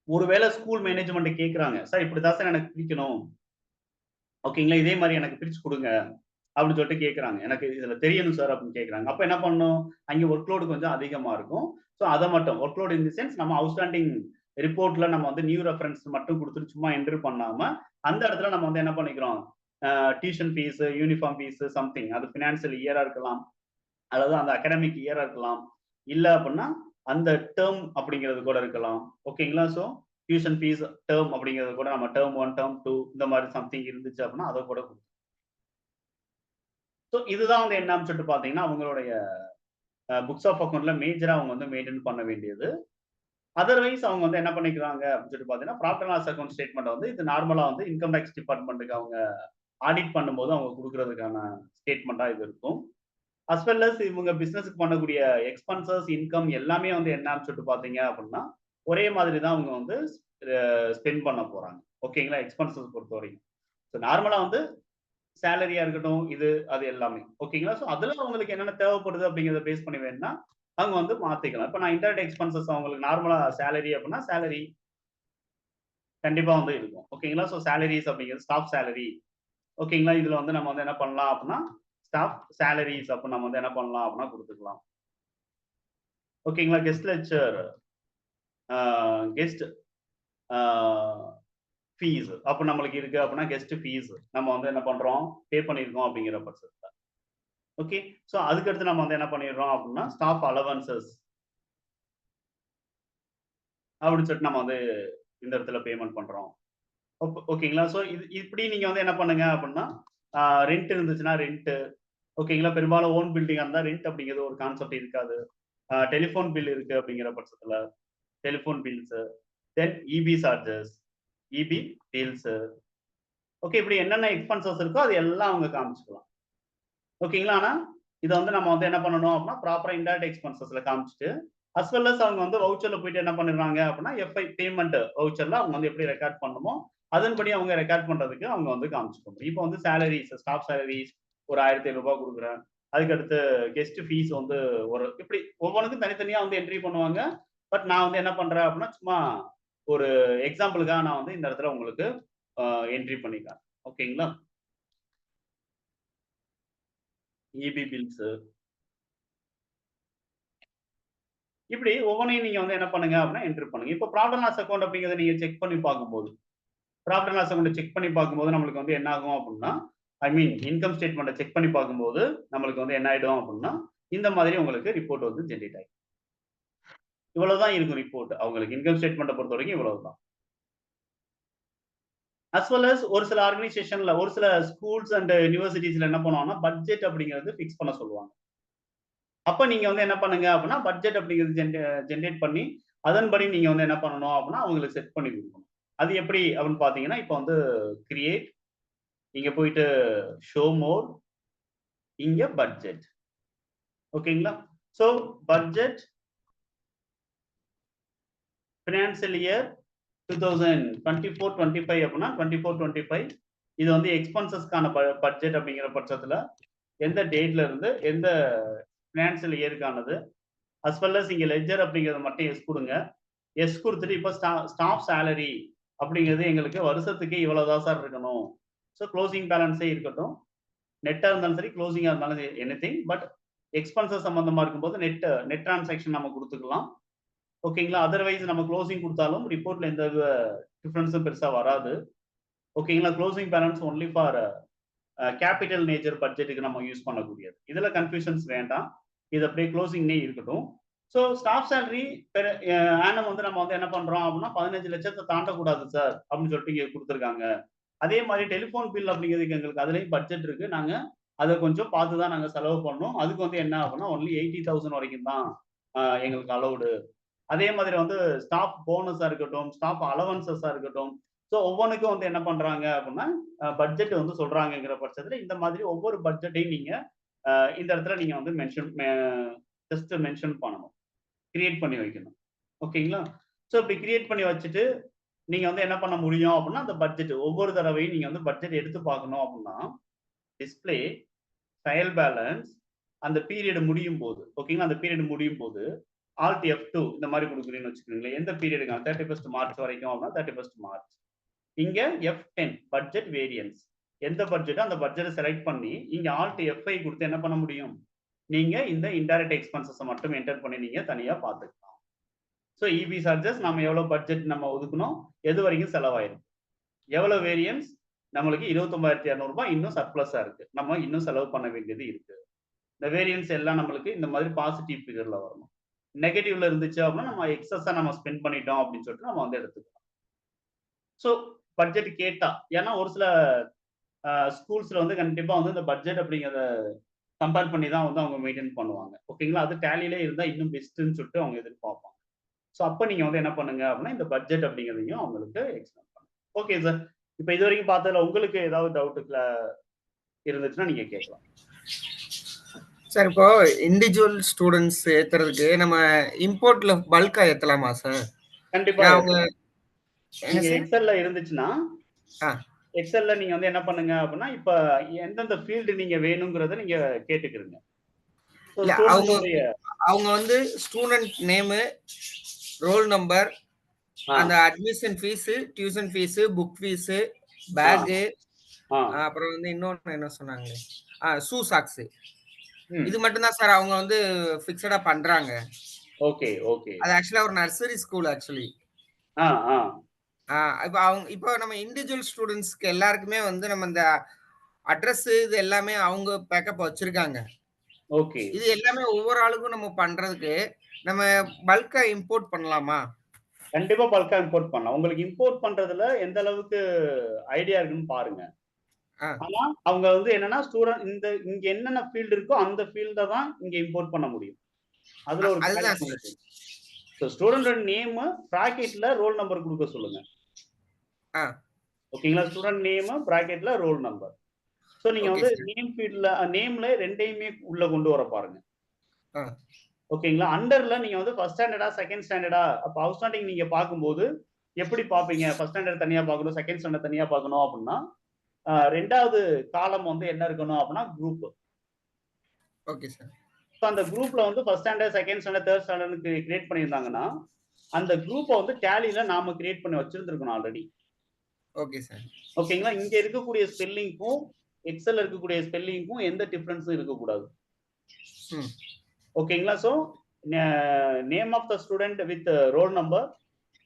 ஒருவேளை ஸ்கூல் மேனேஜ்மெண்ட் கேட்குறாங்க, சார் இப்படிதான் சார் எனக்கு பிரிக்கணும், ஓகேங்களா, இதே மாதிரி எனக்கு பிரிச்சு கொடுங்க அப்படின்னு சொல்லிட்டு கேட்குறாங்க. எனக்கு இதுல தெரியணும் சார் அப்படின்னு கேட்குறாங்க. அப்போ என்ன பண்ணணும், அங்கே ஒர்க் லோடு கொஞ்சம் அதிகமா இருக்கும். ஸோ அதை மட்டும் work load in the sense நம்ம அவுட்ஸ்டாண்டிங் ரிப்போர்ட்ல நம்ம வந்து நியூ ரெஃபரன்ஸ் மட்டும் கொடுத்துட்டு சும்மா என்ட்ரு பண்ணாம அந்த இடத்துல நம்ம வந்து என்ன பண்ணிக்கிறோம், tuition fees, uniform fees, something அது ஃபினான்சியல் இயரா இருக்கலாம், அல்லது அந்த அகாடமிக் இயரா இருக்கலாம், இல்ல அப்படின்னா அந்த டேர்ம் அப்படிங்கிறது கூட இருக்கலாம். ஓகேங்களா? ஸோ டியூஷன் ஃபீஸ் டேர்ம் அப்படிங்கிறது கூட நம்ம டேர்ம் 1, டேர்ம் 2 இந்த மாதிரி சம்திங் இருந்துச்சு அப்படின்னா அதை கூட கொடுக்கும். ஸோ இதுதான் வந்து என்னன்னு சொல்லிட்டு பார்த்தீங்கன்னா அவங்களுடைய புக்ஸ் ஆஃப் அக்கௌண்ட்ல மேஜரா அவங்க வந்து மெயின்டைன் பண்ண வேண்டியது. அதர்வைஸ் அவங்க வந்து என்ன பண்ணிக்கிறாங்க அப்படின்னு சொல்லிட்டு பாத்தீங்கன்னா profit and loss account statement வந்து இது நார்மலா வந்து இன்கம் டேக்ஸ் டிபார்ட்மெண்ட்டுக்கு அவங்க ஆடிட் பண்ணும்போது அவங்க கொடுக்கறதுக்கான ஸ்டேட்மெண்டா இது இருக்கும். அஸ் வெல் அஸ் இவங்க பிசினஸ்க்கு பண்ணக்கூடிய எக்ஸ்பென்சஸ் இன்கம் எல்லாமே வந்து என்னன்னு சொல்லிட்டு பாத்தீங்க அப்படின்னா ஒரே மாதிரி தான் அவங்க வந்து ஸ்பெண்ட் பண்ண போறாங்க. ஓகேங்களா? எக்ஸ்பென்சஸ் பொறுத்த வரைக்கும். ஸோ நார்மலா வந்து சேலரியா இருக்கட்டும் இது அது எல்லாமே ஓகேங்களா? ஸோ அதுல அவங்களுக்கு என்னென்ன தேவைப்படுது அப்படிங்கிறத பேஸ் பண்ணி வேணும்னா அவங்க வந்து மாத்திக்கலாம். இப்போ நான் இன்டர்நெட் எக்ஸ்பென்சஸ் அவங்களுக்கு நார்மலா சேலரி அப்படின்னா சேலரி கண்டிப்பா வந்து இருக்கும். ஓகேங்களா? ஸோ சேலரிஸ் அப்படிங்கிறது ஸ்டாஃப் சேலரி. ஓகேங்களா? இதுல வந்து நம்ம வந்து என்ன பண்ணலாம் அப்படின்னா ஸ்டாஃப் சேலரிஸ் அப்ப நம்ம வந்து என்ன பண்ணலாம் அப்படின்னா கொடுத்துக்கலாம். ஓகேங்களா? கெஸ்ட் லெக்சர் கெஸ்ட் ஃபீஸ் அப்ப நம்மளுக்கு இருக்கு அப்படின்னா கெஸ்ட் ஃபீஸ் நம்ம வந்து என்ன பண்றோம் பே பண்ணிருக்கோம் அப்படிங்கிற பட்சத்துல. ஓகே. ஸோ அதுக்கடுத்து நம்ம வந்து என்ன பண்ணிடுறோம் அப்படின்னா ஸ்டாஃப் அலவன்சஸ் அப்படின்னு சொல்லிட்டு நம்ம வந்து இந்த இடத்துல பேமெண்ட் பண்றோம். ஓகேங்களா? ஸோ இது இப்படி நீங்க வந்து என்ன பண்ணுங்க அப்படின்னா ரெண்ட் இருந்துச்சுன்னா ரெண்ட் ஓகேங்களா? பெரும்பாலும் ஓன் பில்டிங்கா இருந்தா ரெண்ட் அப்படிங்கிறது ஒரு கான்செப்ட் இருக்காது. டெலிஃபோன் பில் இருக்கு அப்படிங்கிற பட்சத்துல telephone bills, then EB charges, EB bills. Okay. இப்படி என்னென்ன எக்ஸ்பென்சஸ் இருக்கோ அது எல்லாம் அவங்க காமிச்சுக்கலாம். ஓகேங்களா? ஆனா இதை வந்து நம்ம வந்து என்ன பண்ணணும் அப்படின்னா ப்ராப்பரா இன்டைரக்ட் எக்ஸ்பென்சஸ்ல காமிச்சிட்டு அஸ் வெல் அஸ் அவங்க வந்து வவுச்சர்ல போயிட்டு என்ன பண்ணிடுறாங்க அப்படின்னா எஃப்ஐ பேமெண்ட் வவுச்சர்ல அவங்க வந்து எப்படி ரெக்கார்ட் பண்ணணுமோ அதன்படி அவங்க ரெக்கார்ட் பண்றதுக்கு அவங்க வந்து காமிச்சுக்கணும். இப்போ வந்து சேலரிஸ் ஸ்டாஃப் சேலரிஸ் ஒரு 1,700 ரூபாய் கொடுக்குறேன். அதுக்கடுத்து கெஸ்ட் ஃபீஸ் வந்து ஒரு இப்படி ஒவ்வொன்றுக்கும் தனித்தனியா வந்து என்ட்ரி பண்ணுவாங்க. பட் நான் வந்து என்ன பண்றேன் அப்படின்னா சும்மா ஒரு எக்ஸாம்பிளுக்காக நான் வந்து இந்த இடத்துல உங்களுக்கு என்ட்ரி பண்ணிக்கிறேன். ஓகேங்களா? இபி பில்ஸ் இப்படி ஒவ்வொன்றையும் நீங்க வந்து என்ன பண்ணுங்க அப்படின்னா என்ட்ரி பண்ணுங்க. இப்போ ப்ராஃபிட் அண்ட் லாஸ் அக்கௌண்ட் அப்படிங்கிறத நீங்க செக் பண்ணி பார்க்கும்போது profit and loss account check பண்ணி பார்க்கும்போது நம்மளுக்கு வந்து என்ன ஆகும் அப்படின்னா ஐ மீன் இன்கம் ஸ்டேட்மெண்ட்டை செக் பண்ணி பார்க்கும்போது நம்மளுக்கு வந்து என்ன ஆயிடும் அப்படின்னா இந்த மாதிரி உங்களுக்கு ரிப்போர்ட் வந்து ஜென்ரேட் ஆகும். இவ்வளவுதான் இருக்கும் ரிப்போர்ட். அவங்களுக்கு இன்கம் ஸ்டேட்மெண்ட்டை பொறுத்த வரைக்கும் இவ்வளவுதான். அஸ் வெல் அஸ் ஒரு சில ஆர்கனைசேஷன்ல ஒரு சில ஸ்கூல்ஸ் அண்ட் யூனிவர்சிட்டிஸ்ல என்ன பண்ணுவாங்கன்னா பட்ஜெட் அப்படிங்கிறது ஃபிக்ஸ் பண்ண சொல்லுவாங்க. அப்ப நீங்க வந்து என்ன பண்ணுங்க அப்படின்னா பட்ஜெட் அப்படிங்கிறது ஜென்ரேட் பண்ணி அதன்படி நீங்க வந்து என்ன பண்ணணும் அப்படின்னா அவங்களுக்கு செட் பண்ணி கொடுக்கணும். அது எப்படி அப்படின்னு பாத்தீங்கன்னா இப்போ வந்து கிரியேட் இங்க போயிட்டு ஷோ மோர் இங்க பட்ஜெட். ஓகேங்களா? சோ பட்ஜெட் ஃபினான்சியல் இயர் 2024-25 அப்படின்னா 24-25 இது வந்து எக்ஸ்பென்சஸ்க்கான பட்ஜெட் அப்படிங்கிற பட்சத்துல எந்த டேட்ல இருந்து எந்த ஃபினான்சியல் இயருக்கானது அஸ் வெல் அஸ் இங்க லெட்ஜர் அப்படிங்கறத மட்டும் எஸ் கொடுங்க. எஸ் கொடுத்துட்டு இப்போ ஸ்டாஃப் சேலரி அப்படிங்கிறது எங்களுக்கு வருஷத்துக்கு இவ்வளவுதான் சார் இருக்கணும். ஸோ க்ளோசிங் பேலன்ஸே இருக்கட்டும். நெட்டா இருந்தாலும் சரி க்ளோசிங்கா இருந்தாலும் சரி எனிதிங். பட் எக்ஸ்பென்சஸ் சம்பந்தமா இருக்கும்போது நெட் டிரான்சாக்ஷன் நம்ம கொடுத்துக்கலாம். ஓகேங்களா? அதர்வைஸ் நம்ம க்ளோசிங் கொடுத்தாலும் ரிப்போர்ட்ல எந்த டிஃபரன்ஸும் பெருசா வராது. ஓகேங்களா? Closing balance only for capital nature பட்ஜெட்டுக்கு நம்ம யூஸ் பண்ணக்கூடியது. இதுல கன்ஃபியூஷன்ஸ் வேண்டாம். இது அப்படியே க்ளோசிங்னே இருக்கட்டும். ஸோ ஸ்டாஃப் சேலரி ஆனம் வந்து நம்ம வந்து என்ன பண்றோம் அப்படின்னா 15 லட்சத்தை தாண்டக்கூடாது சார் அப்படின்னு சொல்லிட்டு இங்க கொடுத்துருக்காங்க. அதே மாதிரி டெலிஃபோன் பில் அப்படிங்கிறதுக்கு எங்களுக்கு அதுலயும் பட்ஜெட் இருக்கு. நாங்க அதை கொஞ்சம் பார்த்து தான் நாங்க செலவு பண்ணோம். அதுக்கு வந்து என்ன ஆகும்னா ஒன்லி 80,000 வரைக்கும் தான் எங்களுக்கு அலௌடு. அதே மாதிரி வந்து ஸ்டாஃப் போனஸா இருக்கட்டும், ஸ்டாஃப் அலவன்சஸா இருக்கட்டும். ஸோ ஒவ்வொன்றுக்கும் வந்து என்ன பண்றாங்க அப்படின்னா பட்ஜெட் வந்து சொல்றாங்கிற பட்சத்துல இந்த மாதிரி ஒவ்வொரு பட்ஜெட்டையும் நீங்க இந்த இடத்துல நீங்க வந்து ஜஸ்ட் மென்ஷன் பண்ணணும். கிரியேட் பண்ணி வைக்கணும். ஓகேங்களா? ஸோ இப்படி கிரியேட் பண்ணி வச்சுட்டு நீங்க வந்து என்ன பண்ண முடியும் அப்படின்னா அந்த பட்ஜெட் ஒவ்வொரு தடவையும் நீங்க வந்து பட்ஜெட் எடுத்து பார்க்கணும் அப்படின்னா டிஸ்பிளே ட்ரையல் பேலன்ஸ் அந்த பீரியட் முடியும் போது ஓகேங்களா? அந்த பீரியட் முடியும் போது ஆல்ட் F2 இந்த மாதிரி கொடுக்குறீங்கன்னு வச்சுக்கோங்களேன். எந்த பீரியடுங்க 31 மார்ச் வரைக்கும் அப்படின்னா 31 மார்ச். இங்க F10 பட்ஜெட் வேரியன்ஸ் எந்த பட்ஜெட்டோ அந்த பட்ஜெட்டை செலக்ட் பண்ணி இங்க ஆல்ட் F5 கொடுத்து என்ன பண்ண முடியும்? நீங்க இந்த இன்டைரக்ட் எக்ஸ்பென்சஸ் மட்டும் என்டர் பண்ணி நீங்க தனியா பார்த்துக்கலாம். ஸோ இபி சார்ஜஸ் நம்ம எவ்வளவு பட்ஜெட் நம்ம ஒதுக்கணும், எது வரைக்கும் செலவாயிருக்கு, எவ்வளவு வேரியன்ஸ் நம்மளுக்கு 29,200 ரூபாய் இன்னும் சர்ப்ளஸா இருக்கு. நம்ம இன்னும் செலவு பண்ண வேண்டியது இருக்கு. இந்த வேரியன்ஸ் எல்லாம் நம்மளுக்கு இந்த மாதிரி பாசிட்டிவ் ஃபிகர்ல வரணும். நெகட்டிவ்ல இருந்துச்சு அப்படின்னா நம்ம எக்ஸஸா நம்ம ஸ்பெண்ட் பண்ணிட்டோம் அப்படின்னு சொல்லிட்டு நம்ம வந்து எடுத்துக்கலாம். ஸோ பட்ஜெட் கேட்டா ஏன்னா ஒரு சில ஸ்கூல்ஸ்ல வந்து கண்டிப்பா வந்து இந்த பட்ஜெட் அப்படிங்கிறத கம்பேர் பண்ணி தான் வந்து அவங்க மெயின்டைன் பண்ணுவாங்க. ஓகேங்களா? அது டேலியிலே இருந்தா இன்னும் பெஸ்ட்ன்னு சொல்லிட்டு அவங்க எதிர்பார்ப்பாங்க. ஸோ அப்ப நீங்க வந்து என்ன பண்ணுங்க அப்படின்னா இந்த பட்ஜெட் அப்படிங்கிறதையும் அவங்களுக்கு எக்ஸ்பிளைன் பண்ணுங்க. Okay sir. இப்ப இது வரைக்கும் பார்த்ததுல உங்களுக்கு ஏதாவது டவுட்டுல இருந்துச்சுன்னா நீங்க கேட்கலாம். சார் இப்போ இண்டிவிஜுவல் ஸ்டூடெண்ட்ஸ் ஏத்துறதுக்கு நம்ம இம்போர்ட்ல பல்கா ஏத்தலாமா சார்? கண்டிப்பா அவங்க நீங்க எக்ஸல்ல இருந்துச்சுன்னா ஆ. எக்ஸல்ல நீங்க வந்து என்ன பண்ணுங்க அப்படின்னா இப்ப எந்தெந்த ஃபீல்டு நீங்க வேணுங்கிறத நீங்க கேட்டுக்கிறீங்க. இல்ல, அவங்க வந்து ஸ்டூடெண்ட் நேமு, ரோல் நம்பர், அந்த admission fees, tuition fees, book fees, bag, அப்புறம் வந்து இன்னொன்னு என்ன சொன்னாங்க, ஷூ சாக்ஸ், இது மட்டும் தான் சார் அவங்க வந்து ஃபிக்ஸடா பண்றாங்க. Okay okay. அது ஆக்சுவலா ஒரு நர்சரி ஸ்கூல் ஆக்சுவலி. இப்போ நம்ம இண்டிவிஜுவல் ஸ்டூடெண்ட்ஸ்க்கு எல்லாருக்குமே வந்து நம்ம இந்த அட்ரஸ் இது எல்லாமே அவங்க பேக்கப் வச்சிருக்காங்க. ஓகே. இது எல்லாமே ஒவ்வொரு ஆளுக்கும் நம்ம பண்றதுக்கு நம்ம பல்கா இம்போர்ட் பண்ணலாமா? கண்டிப்பா பல்கா இம்போர்ட் பண்ணலாம். உங்களுக்கு இம்போர்ட் பண்றதுல எந்த அளவுக்கு ஐடியா இருக்குன்னு பாருங்க. ஆனா அவங்க வந்து என்னன்னா ஸ்டூடண்ட் இங்க என்னென்ன ஃபீல்ட் இருக்கோ அந்த ஃபீல்ட தான் இங்க இம்போர்ட் பண்ண முடியும். அதுல ஒரு ஸ்டூடெண்டோட நேம் பிராக்கெட்ல ரோல் நம்பர் கொடுக்க சொல்லுங்க. ஓகேங்களா? ஸ்டூடெண்ட் நேம் பிராக்கெட்ல ரோல் நம்பர். சோ நீங்க வந்து நேம் ஃபீல்ட்ல நேம்ல ரெண்டையுமே உள்ள கொண்டு வர பாருங்க. ஓகேங்களா? அண்டர்ல நீங்க வந்து ஃபர்ஸ்ட் ஸ்டாண்டர்டா செகண்ட் ஸ்டாண்டர்டா அப்ப அவுட்ஸ்டாண்டிங் நீங்க பாக்கும்போது எப்படி பாப்பீங்க? ஃபர்ஸ்ட் ஸ்டாண்டர்ட் தனியா பார்க்கணும், செகண்ட் ஸ்டாண்டர்ட் தனியா பார்க்கணும் அப்படின்னா ரெண்டாவது காலம் வந்து என்ன இருக்கணும் அப்படின்னா குரூப். Okay sir. ஸோ அந்த குரூப்ல வந்து first standard, second standard, third ஸ்டாண்டர்ட்க்கு கிரியேட் பண்ணியிருந்தாங்கன்னா அந்த குரூப்பை வந்து டேலியில நாம கிரியேட் பண்ணி வச்சிருந்திருக்கணும் ஆல்ரெடி. Okay sir. ஓகேங்களா? இங்க இருக்கக்கூடிய ஸ்பெல்லிங்க்கும் எக்ஸல்ல இருக்கக்கூடிய ஸ்பெல்லிங்க்கும் எந்த டிஃபரன்ஸும் இருக்கக்கூடாது. ஓகேங்களா? So name of the student with roll number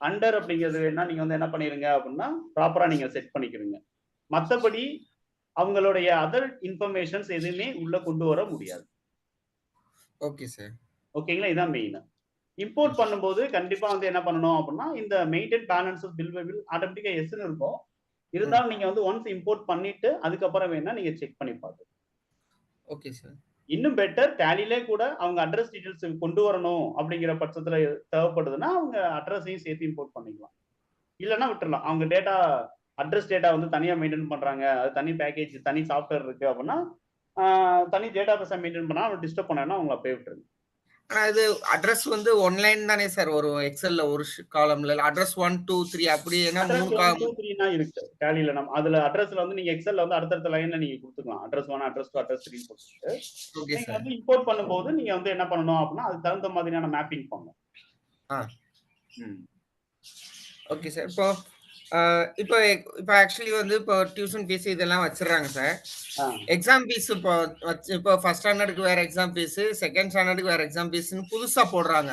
under அப்படிங்கிறது என்ன நீங்க வந்து என்ன பண்ணிருங்க அப்படின்னா ப்ராப்பரா நீங்க செட் பண்ணிக்கிறீங்க. மற்றபடி அவங்களுடைய அதர் இன்ஃபர்மேஷன்ஸ் எதுவுமே உள்ள கொண்டு வர முடியாது. Okay sir. ஓகேங்களா? இதான் மெயின். இம்போர்ட் பண்ணும்போது கண்டிப்பா வந்து என்ன பண்ணணும் அப்படின்னா இந்த மெயின்டைன் பேலன்ஸ் பில் ஆட்டோமேட்டிக்கா எஸ்ன்னு இருக்கும். இருந்தாலும் நீங்க வந்து ஒன்ஸ் இம்போர்ட் பண்ணிட்டு அதுக்கப்புறம் வேணா நீங்க செக் பண்ணி பாருங்க. Okay sir. இன்னும் பெட்டர் டேலிலே கூட அவங்க அட்ரஸ் டீடைல்ஸ் கொண்டு வரணும் அப்படிங்கிற பட்சத்துல தேவைப்படுதுன்னா அவங்க அட்ரஸையும் சேர்த்து இம்போர்ட் பண்ணிக்கலாம். இல்லைன்னா விட்டுறலாம். அவங்க டேட்டா அட்ரஸ் டேட்டா வந்து தனியா மெயின்டைன் பண்றாங்க, அது தனி பேக்கேஜ் தனி சாஃப்ட்வேர் இருக்கு அப்படின்னா தனி டேட்டா பேஸை மெயின்டைன் பண்ணா அவங்க டிஸ்டர்ப் பண்ணா அவங்களை அப்படியே விட்டுருங்க. ஆனா இது அட்ரஸ் வந்து ஒன்லைன் தானே சார் ஒரு எக்ஸல்ல ஒரு காலம்ல அட்ரஸ் 1 2 3 அப்படி என்ன மூணு காலம் 2 3 இருக்கு டேலில. நம்ம அதுல அட்ரஸ்ல வந்து நீங்க எக்ஸல்ல வந்து அடுத்த லைன்ல நீங்க கொடுத்துக்கலாம். அட்ரஸ் 1 அட்ரஸ் 2 அட்ரஸ் 3 போட்டுட்டு நீங்க வந்து இம்போர்ட் பண்ணும்போது நீங்க வந்து என்ன பண்ணணும் அப்படின்னா அதுக்கு தகுந்த மாதிரியான மேப்பிங் பண்ணணும். Okay sir. இப்போ ஆக்சுவலி வந்து இப்போ டியூஷன் ஃபீஸ் இதெல்லாம் வச்சிடறாங்க சார். எக்ஸாம் ஃபீஸ் இப்போ ஃபர்ஸ்ட் ஸ்டாண்டர்டுக்கு வேற எக்ஸாம் ஃபீஸ், செகண்ட் ஸ்டாண்டர்டுக்கு வேற எக்ஸாம் ஃபீஸ்னு புதுசா போடுறாங்க.